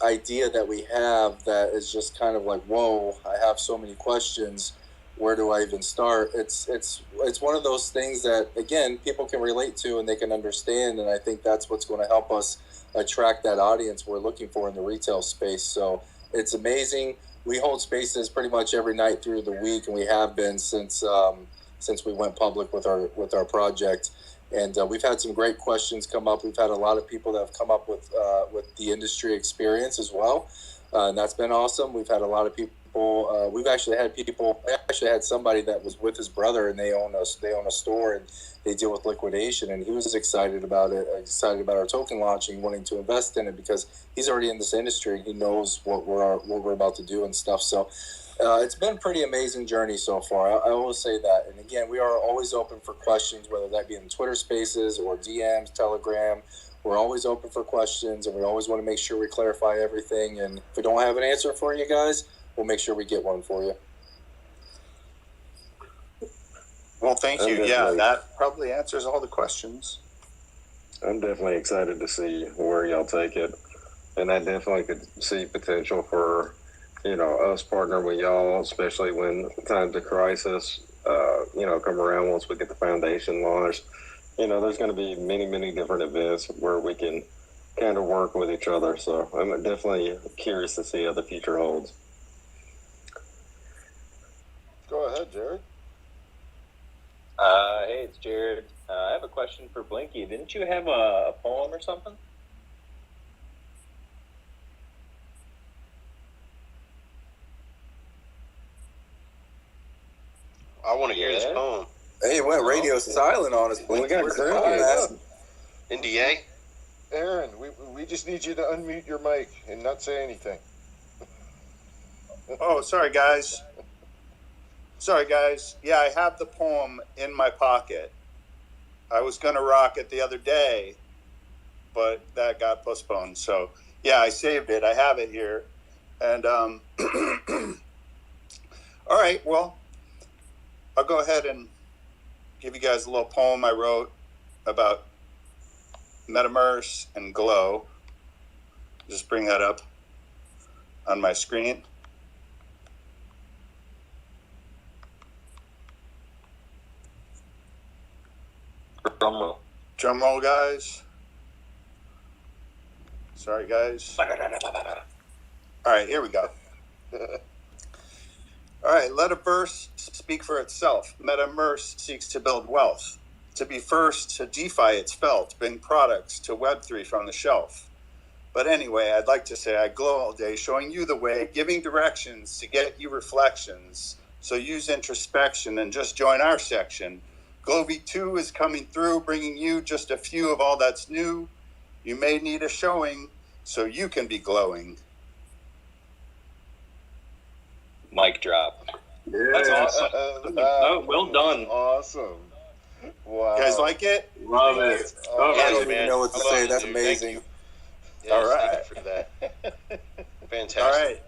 [SPEAKER 5] idea that we have that is just kind of like, whoa, I have so many questions. Where do I even start? It's one of those things that, again, people can relate to and they can understand, and I think that's what's going to help us attract that audience we're looking for in the retail space. So it's amazing. We hold spaces pretty much every night through the week, and we have been since we went public with our project. And we've had some great questions come up. We've had a lot of people that have come up with the industry experience as well, and that's been awesome. We've had a lot of people. We actually had somebody that was with his brother, and they own a store, and they deal with liquidation, and he was excited about it, excited about our token launching, wanting to invest in it because he's already in this industry and he knows what we're about to do and stuff. So it's been a pretty amazing journey so far. I will say that. And again, we are always open for questions, whether that be in Twitter Spaces or DMs, Telegram. We're always open for questions, and we always want to make sure we clarify everything. And if we don't have an answer for you guys, we'll make sure we get one for you.
[SPEAKER 3] Well, thank you. Yeah, that probably answers all the questions.
[SPEAKER 6] I'm definitely excited to see where y'all take it. And I definitely could see potential for, us partnering with y'all, especially when times of crisis, come around once we get the foundation launched. There's going to be many, many different events where we can kind of work with each other. So I'm definitely curious to see how the future holds.
[SPEAKER 2] Go ahead, Jared.
[SPEAKER 10] Hey, it's Jared. I have a question for Blinky. Didn't you have a poem or something?
[SPEAKER 4] I want to hear this poem.
[SPEAKER 5] Hey, it went radio silent on us.
[SPEAKER 6] We got
[SPEAKER 4] NDA?
[SPEAKER 2] Aaron, we just need you to unmute your mic and not say anything.
[SPEAKER 3] Oh, sorry, guys. Sorry, guys. Yeah, I have the poem in my pocket. I was going to rock it the other day, but that got postponed. So, yeah, I saved it. I have it here. And, all right, well, I'll go ahead and give you guys a little poem I wrote about MetaMerce and Glow. Just bring that up on my screen. Drum roll, guys. Sorry, guys. All right, here we go. All right, let a verse speak for itself. MetaMerce seeks to build wealth. To be first to DeFi it's felt, bring products to Web3 from the shelf. But anyway, I'd like to say I glow all day, showing you the way, giving directions to get you reflections. So use introspection and just join our section. Glow V2 is coming through, bringing you just a few of all that's new. You may need a showing so you can be glowing.
[SPEAKER 10] Mic drop.
[SPEAKER 2] Yeah.
[SPEAKER 8] That's awesome. Oh, well done.
[SPEAKER 2] Awesome. Wow.
[SPEAKER 3] You guys like it?
[SPEAKER 9] Love it.
[SPEAKER 5] I
[SPEAKER 4] Yes,
[SPEAKER 5] don't even
[SPEAKER 4] man.
[SPEAKER 5] know what to
[SPEAKER 4] I love
[SPEAKER 5] say.
[SPEAKER 4] it,
[SPEAKER 5] That's
[SPEAKER 4] dude.
[SPEAKER 5] amazing.
[SPEAKER 4] Thank you. Yes,
[SPEAKER 3] All right.
[SPEAKER 4] Thank you for that. Fantastic.
[SPEAKER 3] All right.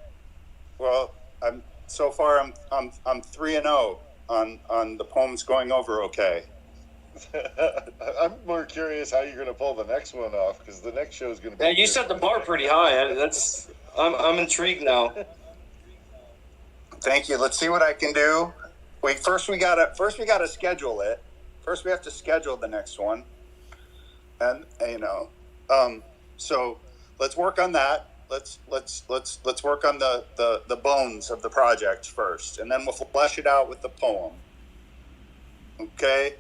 [SPEAKER 3] Well, I'm 3-0 on the poems going over okay.
[SPEAKER 2] I'm more curious how you're going to pull the next one off, because the next show is going to be.
[SPEAKER 8] Yeah, you set the bar pretty high. I'm intrigued now.
[SPEAKER 3] Thank you. Let's see what I can do. First we gotta schedule it. First we have to schedule the next one, and so let's work on that. Let's work on the bones of the project first, and then we'll flesh it out with the poem. Okay.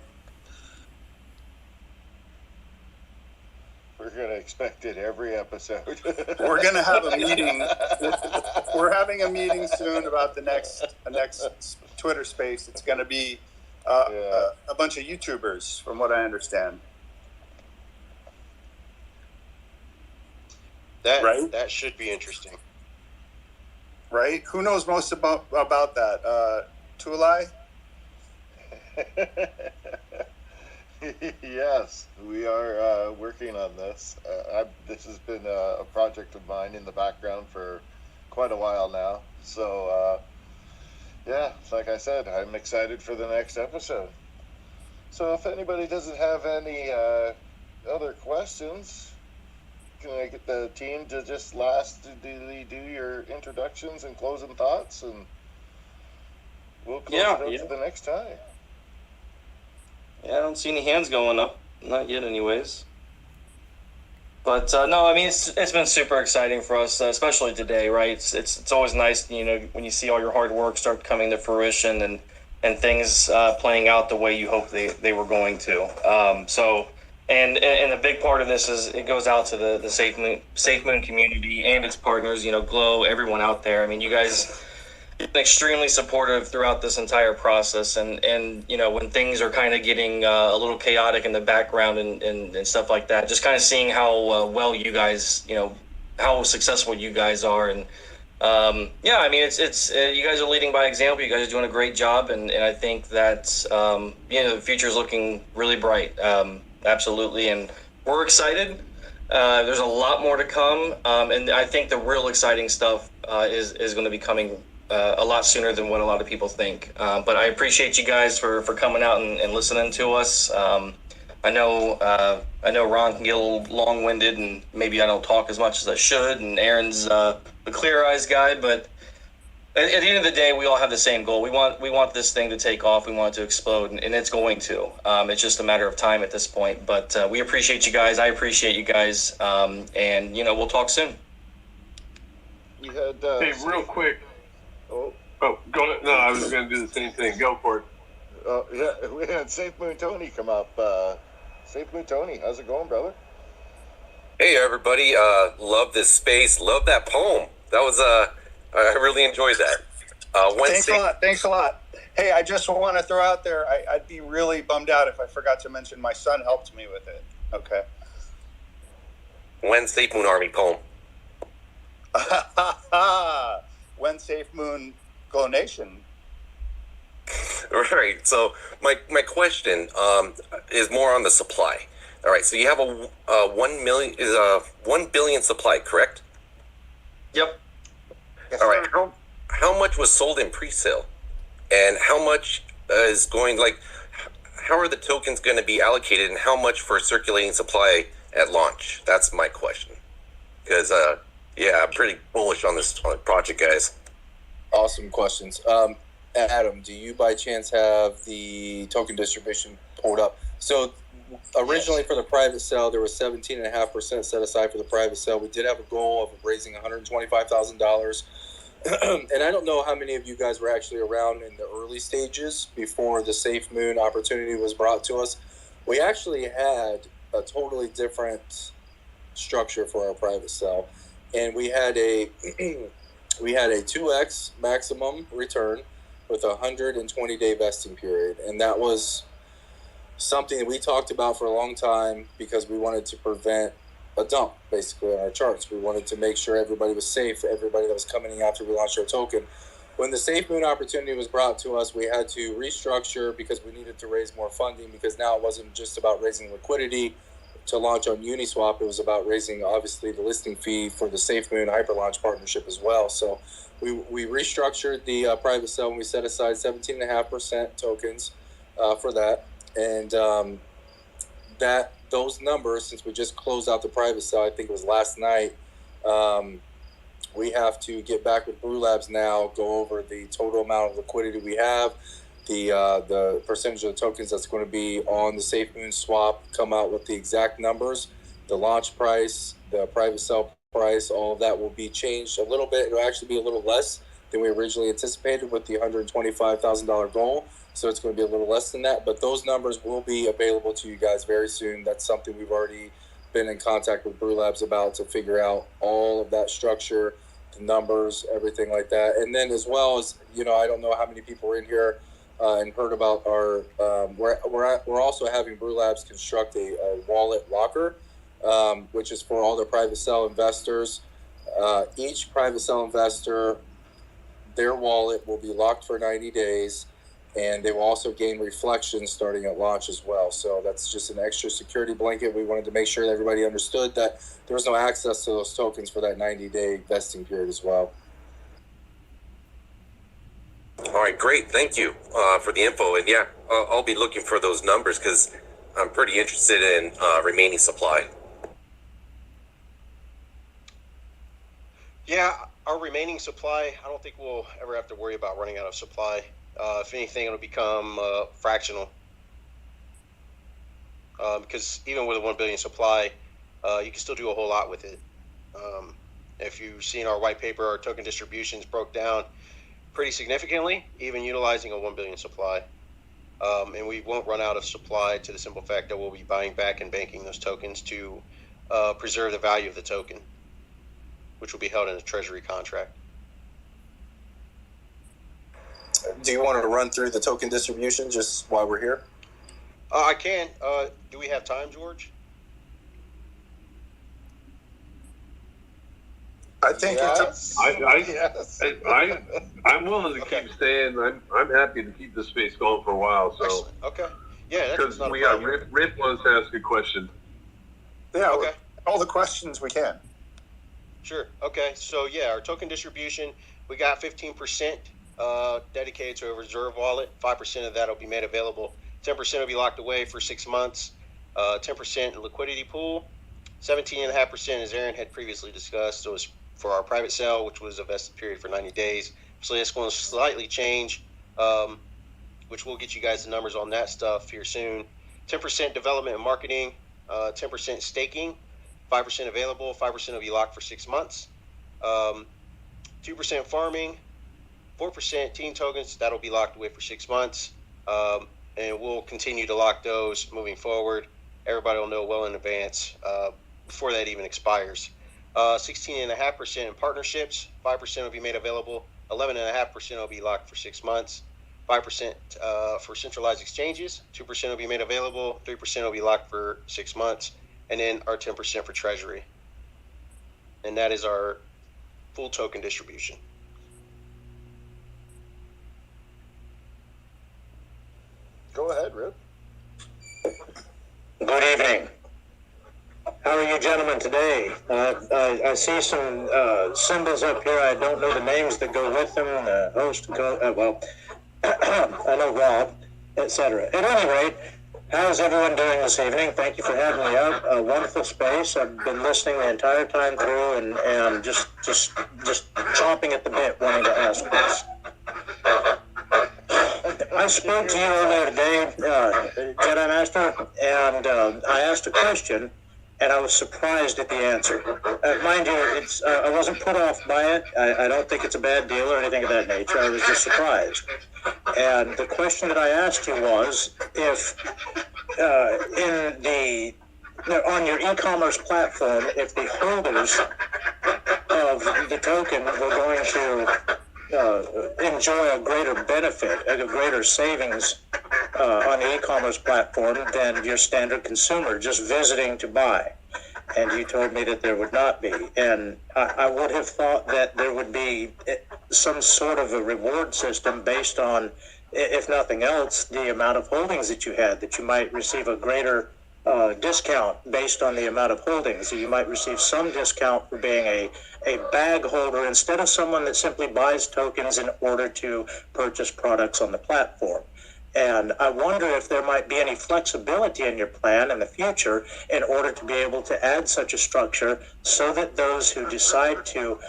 [SPEAKER 2] We're going to expect it every episode.
[SPEAKER 3] We're going to have a meeting. We're having a meeting soon about the next Twitter space. It's going to be a bunch of YouTubers, from what I understand.
[SPEAKER 4] That should be interesting.
[SPEAKER 3] Right? Who knows most about that? Tulai?
[SPEAKER 2] Yes, we are working on this. This has been a project of mine in the background for quite a while now. So, like I said, I'm excited for the next episode. So if anybody doesn't have any other questions, can I get the team to just lastly do your introductions and closing thoughts, and we'll close it up for the next time.
[SPEAKER 8] Yeah, I don't see any hands going up. Not yet, anyways. But no, I mean it's been super exciting for us, especially today, right? It's always nice, when you see all your hard work start coming to fruition and things playing out the way you hope they were going to. And a big part of this is it goes out to the SafeMoon community and its partners, Glow, everyone out there. I mean, you guys been extremely supportive throughout this entire process, and when things are kind of getting a little chaotic in the background and stuff like that, just kind of seeing how well you guys, how successful you guys are, and I mean it's you guys are leading by example. You guys are doing a great job, and I think that the future is looking really bright, absolutely, and we're excited. There's a lot more to come, and I think the real exciting stuff is going to be coming a lot sooner than what a lot of people think. But I appreciate you guys for coming out and listening to us. I know Ron can get a little long-winded, and maybe I don't talk as much as I should, and Aaron's the clear eyes guy, but at the end of the day, we all have the same goal. We want this thing to take off. We want it to explode, and it's going to. It's just a matter of time at this point. But we appreciate you guys. I appreciate you guys. And we'll talk soon.
[SPEAKER 2] We had
[SPEAKER 9] hey, real quick.
[SPEAKER 2] Oh,
[SPEAKER 9] go ahead. No, I was going to do the same thing. Go for it.
[SPEAKER 2] we had SafeMoon Tony come up. SafeMoon Tony, how's it going, brother?
[SPEAKER 11] Hey everybody, love this space, love that poem. That was I really enjoyed that.
[SPEAKER 3] Thanks a lot. Hey, I just want to throw out there, I'd be really bummed out if I forgot to mention my son helped me with it. Okay.
[SPEAKER 11] When SafeMoon Army poem.
[SPEAKER 3] When SafeMoon Glow Nation.
[SPEAKER 11] Right. So my question is more on the supply. All right. So you have a 1 billion supply, correct?
[SPEAKER 8] Yep.
[SPEAKER 3] Yes,
[SPEAKER 11] All right.
[SPEAKER 3] sir.
[SPEAKER 11] How much was sold in pre-sale, and how much is going like? How are the tokens going to be allocated, and how much for circulating supply at launch? That's my question. Because I'm pretty bullish on this project, guys.
[SPEAKER 5] Awesome questions. Adam, do you by chance have the token distribution pulled up? So originally for the private sale, there was 17.5% set aside for the private sale. We did have a goal of raising $125,000. And I don't know how many of you guys were actually around in the early stages before the SafeMoon opportunity was brought to us. We actually had a totally different structure for our private sale, and we had a 2x maximum return with a 120-day vesting period, and that was something that we talked about for a long time because we wanted to prevent a dump basically on our charts. We wanted to make sure everybody was safe, everybody that was coming after we launched our token. When the SafeMoon opportunity was brought to us, we had to restructure because we needed to raise more funding, because now it wasn't just about raising liquidity to launch on Uniswap. It was about raising, obviously, the listing fee for the SafeMoon Hyperlaunch partnership as well. So we restructured the private sale, and we set aside 17.5% tokens for that. And those numbers, since we just closed out the private sale, I think it was last night, we have to get back with Brew Labs now, go over the total amount of liquidity we have, the percentage of the tokens that's going to be on the SafeMoon swap, come out with the exact numbers, the launch price, the private sale price, all of that will be changed a little bit. It'll actually be a little less than we originally anticipated with the $125,000 goal. So it's going to be a little less than that, but those numbers will be available to you guys very soon. That's something we've already been in contact with Brew Labs about, to figure out all of that structure, the numbers, everything like that. And then as well as, I don't know how many people are in here and heard about our, we're also having Brew Labs construct a wallet locker, which is for all their private sale investors. Each private sale investor, their wallet will be locked for 90 days. And they will also gain reflections starting at launch as well. So that's just an extra security blanket. We wanted to make sure that everybody understood that there was no access to those tokens for that 90-day vesting period as well.
[SPEAKER 11] All right, great. Thank you for the info. And I'll be looking for those numbers because I'm pretty interested in remaining supply.
[SPEAKER 4] Yeah, our remaining supply, I don't think we'll ever have to worry about running out of supply. If anything, it'll become fractional. Because even with a 1 billion supply, you can still do a whole lot with it. If you've seen our white paper, our token distributions broke down pretty significantly, even utilizing a 1 billion supply. And we won't run out of supply, to the simple fact that we'll be buying back and banking those tokens to preserve the value of the token, which will be held in a treasury contract.
[SPEAKER 5] Do you want to run through the token distribution just while we're here?
[SPEAKER 4] I can. Do we have time, George?
[SPEAKER 3] I think
[SPEAKER 2] Yes.
[SPEAKER 9] I'm willing to keep staying. I'm happy to keep the space going for a while. So
[SPEAKER 4] Excellent. Okay. Yeah, that's
[SPEAKER 9] because
[SPEAKER 4] not
[SPEAKER 9] we
[SPEAKER 4] a
[SPEAKER 9] got
[SPEAKER 4] problem.
[SPEAKER 9] Rick wants to ask a question.
[SPEAKER 3] Yeah,
[SPEAKER 4] Okay.
[SPEAKER 3] all the questions we can.
[SPEAKER 4] Sure. Okay. So our token distribution, we got 15% dedicated to a reserve wallet. 5% of that will be made available. 10% will be locked away for 6 months. 10% liquidity pool. 17.5%, as Aaron had previously discussed, was for our private sale, which was a vested period for 90 days. So that's going to slightly change, which we'll get you guys the numbers on that stuff here soon. 10% development and marketing. 10% staking. 5% available. 5% will be locked for 6 months. 2% farming. 4% team tokens, that'll be locked away for 6 months. And we'll continue to lock those moving forward. Everybody will know well in advance before that even expires. 16.5% in partnerships. 5% will be made available. 11.5% will be locked for 6 months. 5% for centralized exchanges. 2% will be made available. 3% will be locked for 6 months. And then our 10% for treasury. And that is our full token distribution.
[SPEAKER 2] Go ahead, Rip.
[SPEAKER 12] Good evening. How are you gentlemen today? I see some symbols up here. I don't know the names that go with them. Host, I know Rob, etc. At any rate, how's everyone doing this evening? Thank you for having me out. A wonderful space. I've been listening the entire time through and just chomping at the bit wanting to ask this. I spoke to you earlier today, Jedi Master, and I asked a question, and I was surprised at the answer. Mind you, I wasn't put off by it. I don't think it's a bad deal or anything of that nature. I was just surprised. And the question that I asked you was, if on your e-commerce platform, if the holders of the token were going to enjoy a greater benefit, a greater savings on the e-commerce platform than your standard consumer just visiting to buy. And you told me that there would not be. And I would have thought that there would be some sort of a reward system based on, if nothing else, the amount of holdings that you had, that you might receive a greater discount based on the amount of holdings. So you might receive some discount for being a bag holder instead of someone that simply buys tokens in order to purchase products on the platform. And I wonder if there might be any flexibility in your plan in the future in order to be able to add such a structure so that those who decide to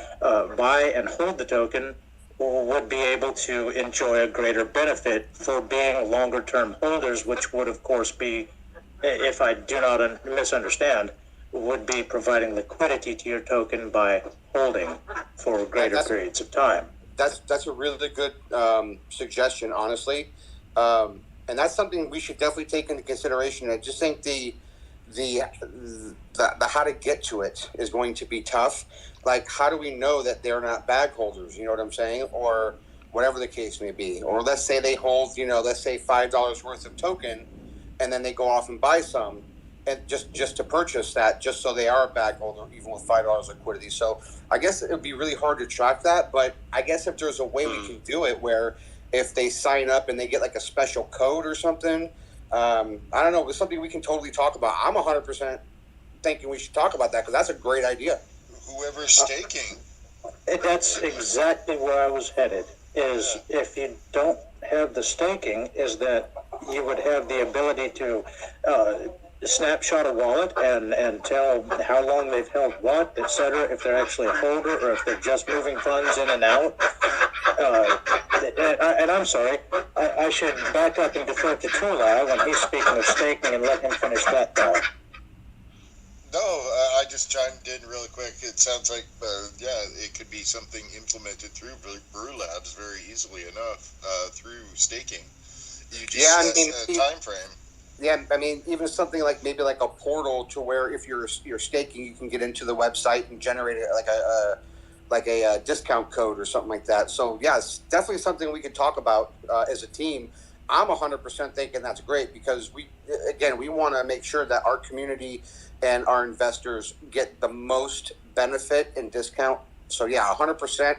[SPEAKER 12] buy and hold the token would be able to enjoy a greater benefit for being longer-term holders, which would, of course, be, if I do not misunderstand, would be providing liquidity to your token by holding for greater periods of time.
[SPEAKER 7] That's a really good suggestion, honestly. And that's something we should definitely take into consideration. I just think the how to get to it is going to be tough. Like, how do we know that they're not bag holders? You know what I'm saying? Or whatever the case may be. Or let's say they hold, let's say $5 worth of token, and then they go off and buy some, and just to purchase that, just so they are a bag holder, even with $5 liquidity. So I guess it would be really hard to track that. But I guess if there's a way we can do it where if they sign up and they get like a special code or something, I don't know, it's something we can totally talk about. I'm 100% thinking we should talk about that because that's a great idea.
[SPEAKER 2] Whoever's staking.
[SPEAKER 12] That's exactly where I was headed, is if you don't have the staking, is that you would have the ability to snapshot a wallet and tell how long they've held what, etc., if they're actually a holder or if they're just moving funds in and out. And I'm sorry, I should back up and defer to Tula when he's speaking of staking and let him finish that thought.
[SPEAKER 2] No, I just chimed in really quick. It sounds like, it could be something implemented through Brew Labs very easily enough through staking. You just set a time frame.
[SPEAKER 7] Yeah, I mean, even something like maybe like a portal to where if you're staking, you can get into the website and generate like a discount code or something like that. So yeah, it's definitely something we could talk about as a team. I'm 100% thinking that's great because we want to make sure that our community and our investors get the most benefit and discount. So yeah, 100%.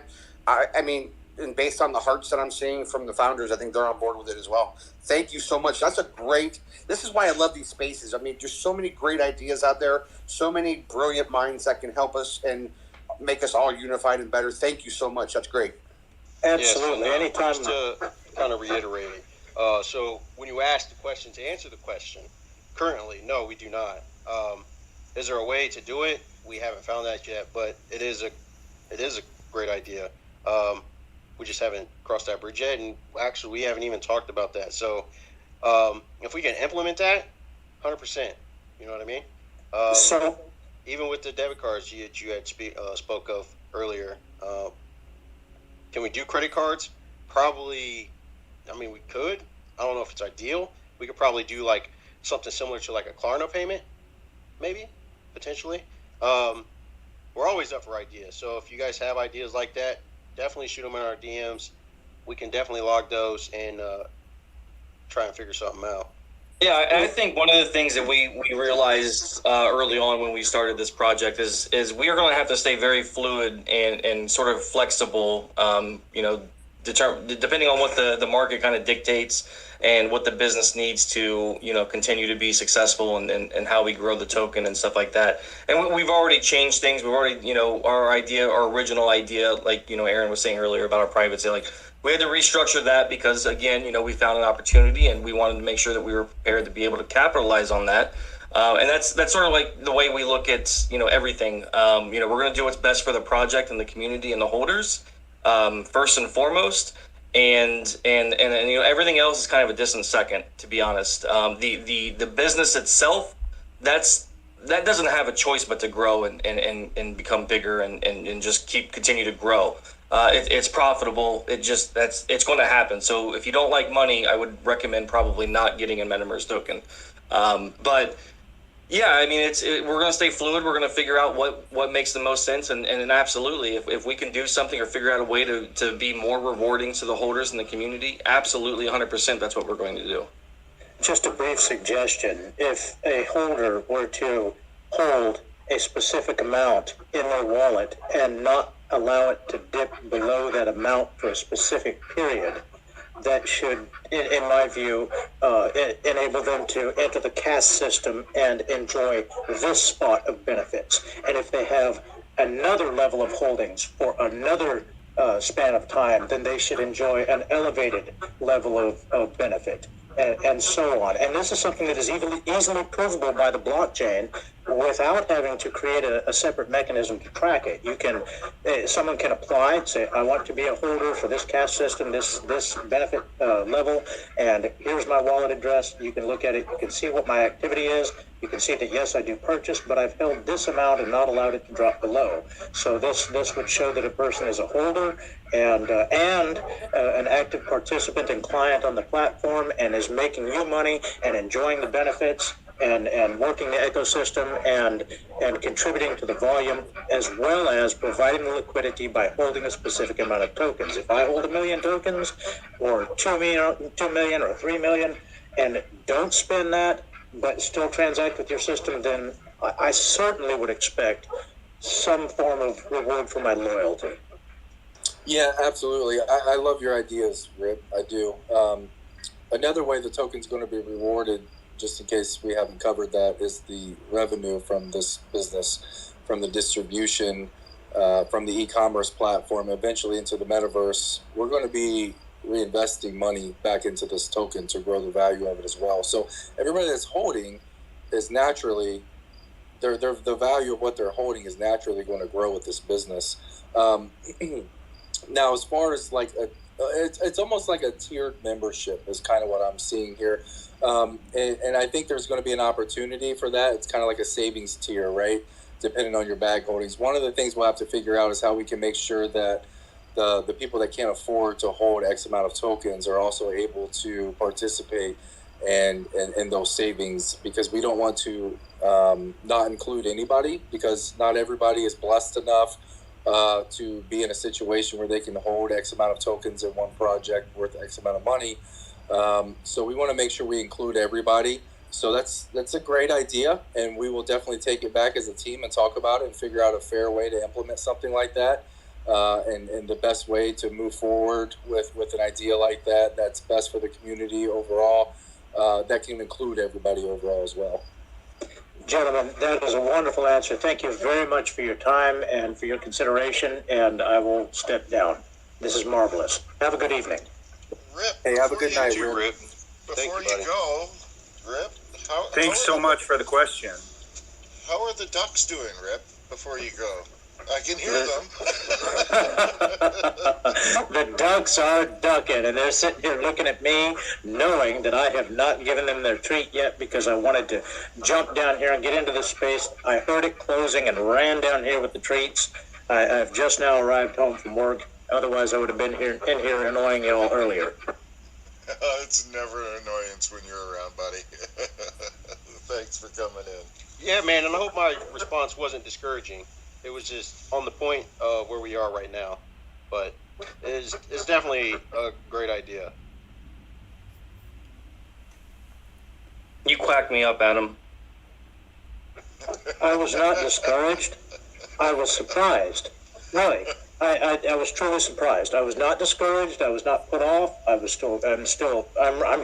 [SPEAKER 7] I mean, and based on the hearts that I'm seeing from the founders, I think they're on board with it as well. Thank you so much. This is why I love these spaces. I mean, there's so many great ideas out there, so many brilliant minds that can help us and make us all unified and better. Thank you so much. That's great.
[SPEAKER 12] Absolutely. Anytime.
[SPEAKER 4] Just to kind of reiterate it. So when you ask the question, to answer the question, currently, no, we do not. Is there a way to do it? We haven't found that yet, but it is a great idea. We just haven't crossed that bridge yet, and actually we haven't even talked about that. So if we can implement that, 100%, you know what I mean?
[SPEAKER 12] So
[SPEAKER 4] even with the debit cards you had spoke of earlier, can we do credit cards? Probably. I mean, we could. I don't know if it's ideal. We could probably do like something similar to like a Klarna payment, maybe, potentially. We're always up for ideas. So if you guys have ideas like that, definitely shoot them in our DMs. We can definitely log those and try and figure something out.
[SPEAKER 8] Yeah, I think one of the things that we realized early on when we started this project is we are going to have to stay very fluid and sort of flexible, depending on what the market kind of dictates and what the business needs to, continue to be successful and how we grow the token and stuff like that. And we've already changed things. We've already, our original idea, like, Aaron was saying earlier about our private sale, like, we had to restructure that because, again, we found an opportunity and we wanted to make sure that we were prepared to be able to capitalize on that. And that's sort of like the way we look at, everything. We're going to do what's best for the project and the community and the holders, first and foremost. And everything else is kind of a distant second, to be honest. The business itself, that doesn't have a choice but to grow and become bigger and just continue to grow. It's profitable. It's going to happen. So if you don't like money, I would recommend probably not getting a MetaMerce token. But yeah, I mean, we're going to stay fluid. We're going to figure out what makes the most sense. And absolutely, if we can do something or figure out a way to be more rewarding to the holders in the community, absolutely 100%, that's what we're going to do.
[SPEAKER 12] Just a brief suggestion. If a holder were to hold a specific amount in their wallet and not allow it to dip below that amount for a specific period, that should, in my view, enable them to enter the cash system and enjoy this spot of benefits. And if they have another level of holdings for another span of time, then they should enjoy an elevated level of benefit, and so on. And this is something that is easily provable by the blockchain without having to create a separate mechanism to track it. Someone can apply and say, I want to be a holder for this cash system, this benefit level, and here's my wallet address. You can look at it, you can see what my activity is, you can see that yes, I do purchase, but I've held this amount and not allowed it to drop below. So this would show that a person is a holder and an active participant and client on the platform and is making you money and enjoying the benefits and working the ecosystem and contributing to the volume, as well as providing the liquidity by holding a specific amount of tokens. If I hold 1 million tokens or 2 million or 3 million and don't spend that but still transact with your system, then I certainly would expect some form of reward for my loyalty.
[SPEAKER 5] Yeah, absolutely. I love your ideas, Rip. I do. Another way the token's going to be rewarded, just in case we haven't covered that, is the revenue from this business, from the distribution, from the e-commerce platform, eventually into the metaverse. We're going to be reinvesting money back into this token to grow the value of it as well. So everybody that's holding is naturally, the value of what they're holding is naturally going to grow with this business. Now, as far as like it's almost like a tiered membership is kind of what I'm seeing here. And I think there's going to be an opportunity for that. It's kind of like a savings tier, right? Depending on your bag holdings. One of the things we'll have to figure out is how we can make sure that the people that can't afford to hold X amount of tokens are also able to participate in those savings, because we don't want to not include anybody, because not everybody is blessed enough to be in a situation where they can hold X amount of tokens in one project worth X amount of money. So we want to make sure we include everybody. So that's a great idea, and we will definitely take it back as a team and talk about it and figure out a fair way to implement something like that, and the best way to move forward with an idea like that that's best for the community overall, that can include everybody overall as well.
[SPEAKER 12] Gentlemen, that is a wonderful answer. Thank you very much for your time and for your consideration, and I will step down. This is marvelous. Have a good evening.
[SPEAKER 2] Rip,
[SPEAKER 5] hey, have a good night, Rip.
[SPEAKER 2] Before you go, Rip,
[SPEAKER 3] thanks so much for the question.
[SPEAKER 2] How are the ducks doing, Rip, before you go? I can hear them.
[SPEAKER 12] The ducks are ducking, and they're sitting here looking at me, knowing that I have not given them their treat yet because I wanted to jump down here and get into this space. I heard it closing and ran down here with the treats. I've just now arrived home from work. Otherwise, I would have been in here annoying you all earlier.
[SPEAKER 2] It's never an annoyance when you're around, buddy. Thanks for coming in.
[SPEAKER 4] Yeah, man, and I hope my response wasn't discouraging. It was just on the point of where we are right now. But it's definitely a great idea.
[SPEAKER 8] You quacked me up, Adam.
[SPEAKER 12] I was not discouraged. I was surprised. Really. I was truly surprised. I was not discouraged. I was not put off. I'm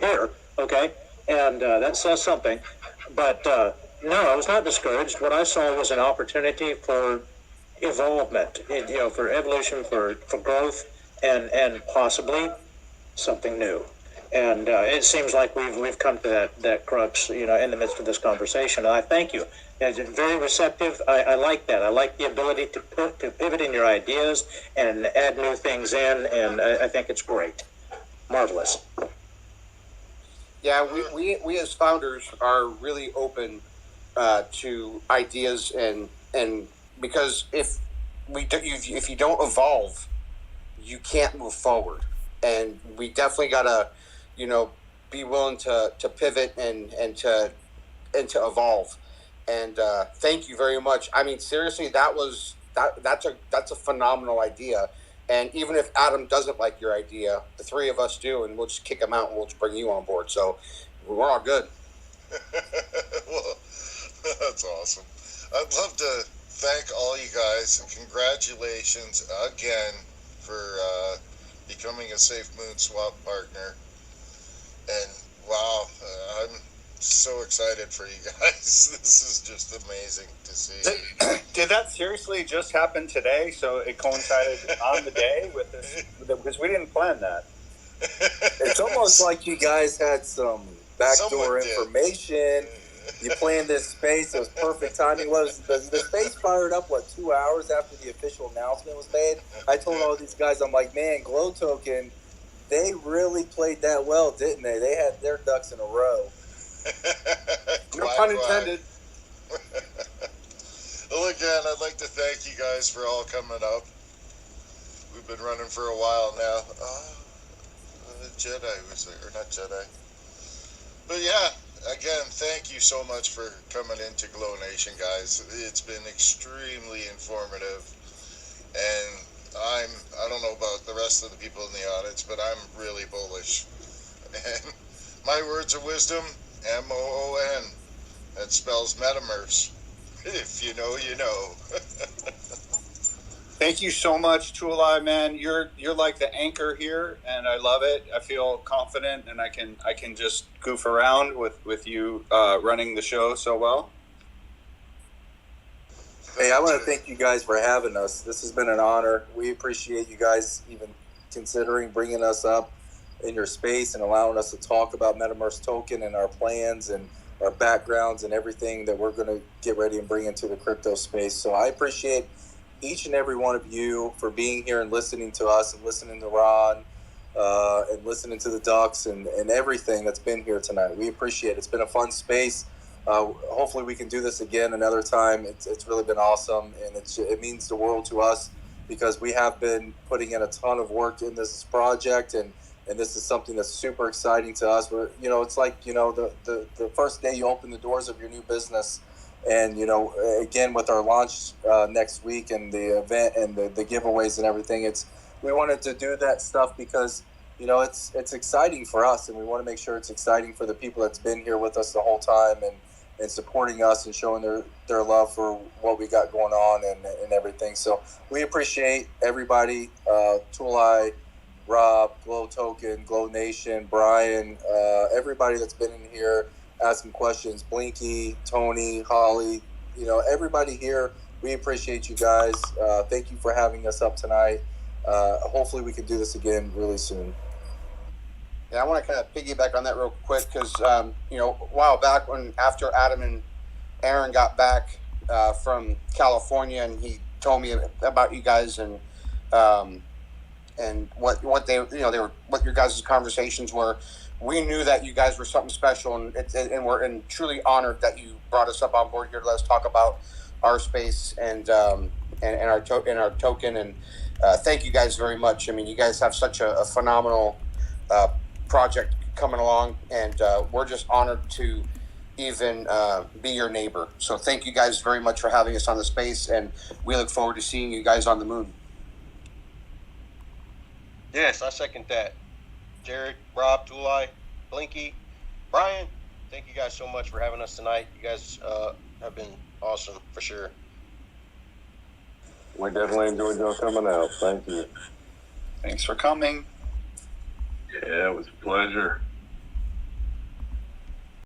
[SPEAKER 12] here. Okay. And that says something. But no, I was not discouraged. What I saw was an opportunity for evolvement, for evolution, for growth, and possibly something new. And it seems like we've come to that crux, in the midst of this conversation. And I thank you. It's very receptive. I like that. I like the ability to pivot in your ideas and add new things in, and I think it's great. Marvelous.
[SPEAKER 7] Yeah, we as founders are really open to ideas, and because if you don't evolve, you can't move forward, and we definitely gotta be willing to pivot and to evolve. And thank you very much. I mean, seriously, that's a phenomenal idea. And even if Adam doesn't like your idea, the three of us do, and we'll just kick him out and we'll just bring you on board. So we're all good.
[SPEAKER 2] Well, that's awesome. I'd love to thank all you guys and congratulations again for becoming a SafeMoon swap partner. And wow, I'm so excited for you guys. This is just amazing to see.
[SPEAKER 3] Did that seriously just happen today? So it coincided on the day with this, because we didn't plan that.
[SPEAKER 5] It's almost like you guys had some backdoor information. You planned this space. It was perfect timing. The space fired up, 2 hours after the official announcement was made? I told all these guys, I'm like, man, Glow Token, they really played that well, didn't they? They had their ducks in a row.
[SPEAKER 3] No pun intended.
[SPEAKER 2] Well, again, I'd like to thank you guys for all coming up. We've been running for a while now. Jedi was there, or not Jedi. But yeah, again, thank you so much for coming into Glow Nation, guys. It's been extremely informative, and I don't know about the rest of the people in the audience, but I'm really bullish. And my words of wisdom, MOON. That spells MetaMerce. If you know, you know.
[SPEAKER 3] Thank you so much, Tulai, man. You're like the anchor here, and I love it. I feel confident, and I can just goof around with you running the show so well.
[SPEAKER 5] Hey, I want to thank you guys for having us. This has been an honor. We appreciate you guys even considering bringing us up in your space and allowing us to talk about MetaMerce Token and our plans and our backgrounds and everything that we're going to get ready and bring into the crypto space. So I appreciate each and every one of you for being here and listening to us and listening to Ron and listening to the Ducks and everything that's been here tonight. We appreciate it. It's been a fun space. Hopefully we can do this again another time. It's really been awesome, and it means the world to us because we have been putting in a ton of work in this project, and this is something that's super exciting to us. It's like the first day you open the doors of your new business, and again with our launch next week and the event and the giveaways and everything, we wanted to do that stuff because it's exciting for us, and we want to make sure it's exciting for the people that's been here with us the whole time and supporting us and showing their love for what we got going on and everything. So we appreciate everybody, Tulai, Rob, Glow Token, Glow Nation, Brian, everybody that's been in here asking questions, Blinky, Tony, Holly, everybody here. We appreciate you guys. Thank you for having us up tonight. Hopefully we can do this again really soon.
[SPEAKER 7] Yeah, I want to kind of piggyback on that real quick because, a while back after Adam and Aaron got back from California, and he told me about you guys and what what your guys' conversations were. We knew that you guys were something special, and we're truly honored that you brought us up on board here to let us talk about our space and our token. And thank you guys very much. I mean, you guys have such a phenomenal project coming along, and we're just honored to even be your neighbor. So thank you guys very much for having us on the space, and we look forward to seeing you guys on the moon.
[SPEAKER 4] Yes, I second that. Jared, Rob, Tulai, Blinky, Brian, thank you guys so much for having us tonight. You guys have been awesome for sure.
[SPEAKER 6] We definitely enjoyed y'all coming out. Thank you.
[SPEAKER 3] Thanks for coming.
[SPEAKER 9] Yeah, it was a pleasure.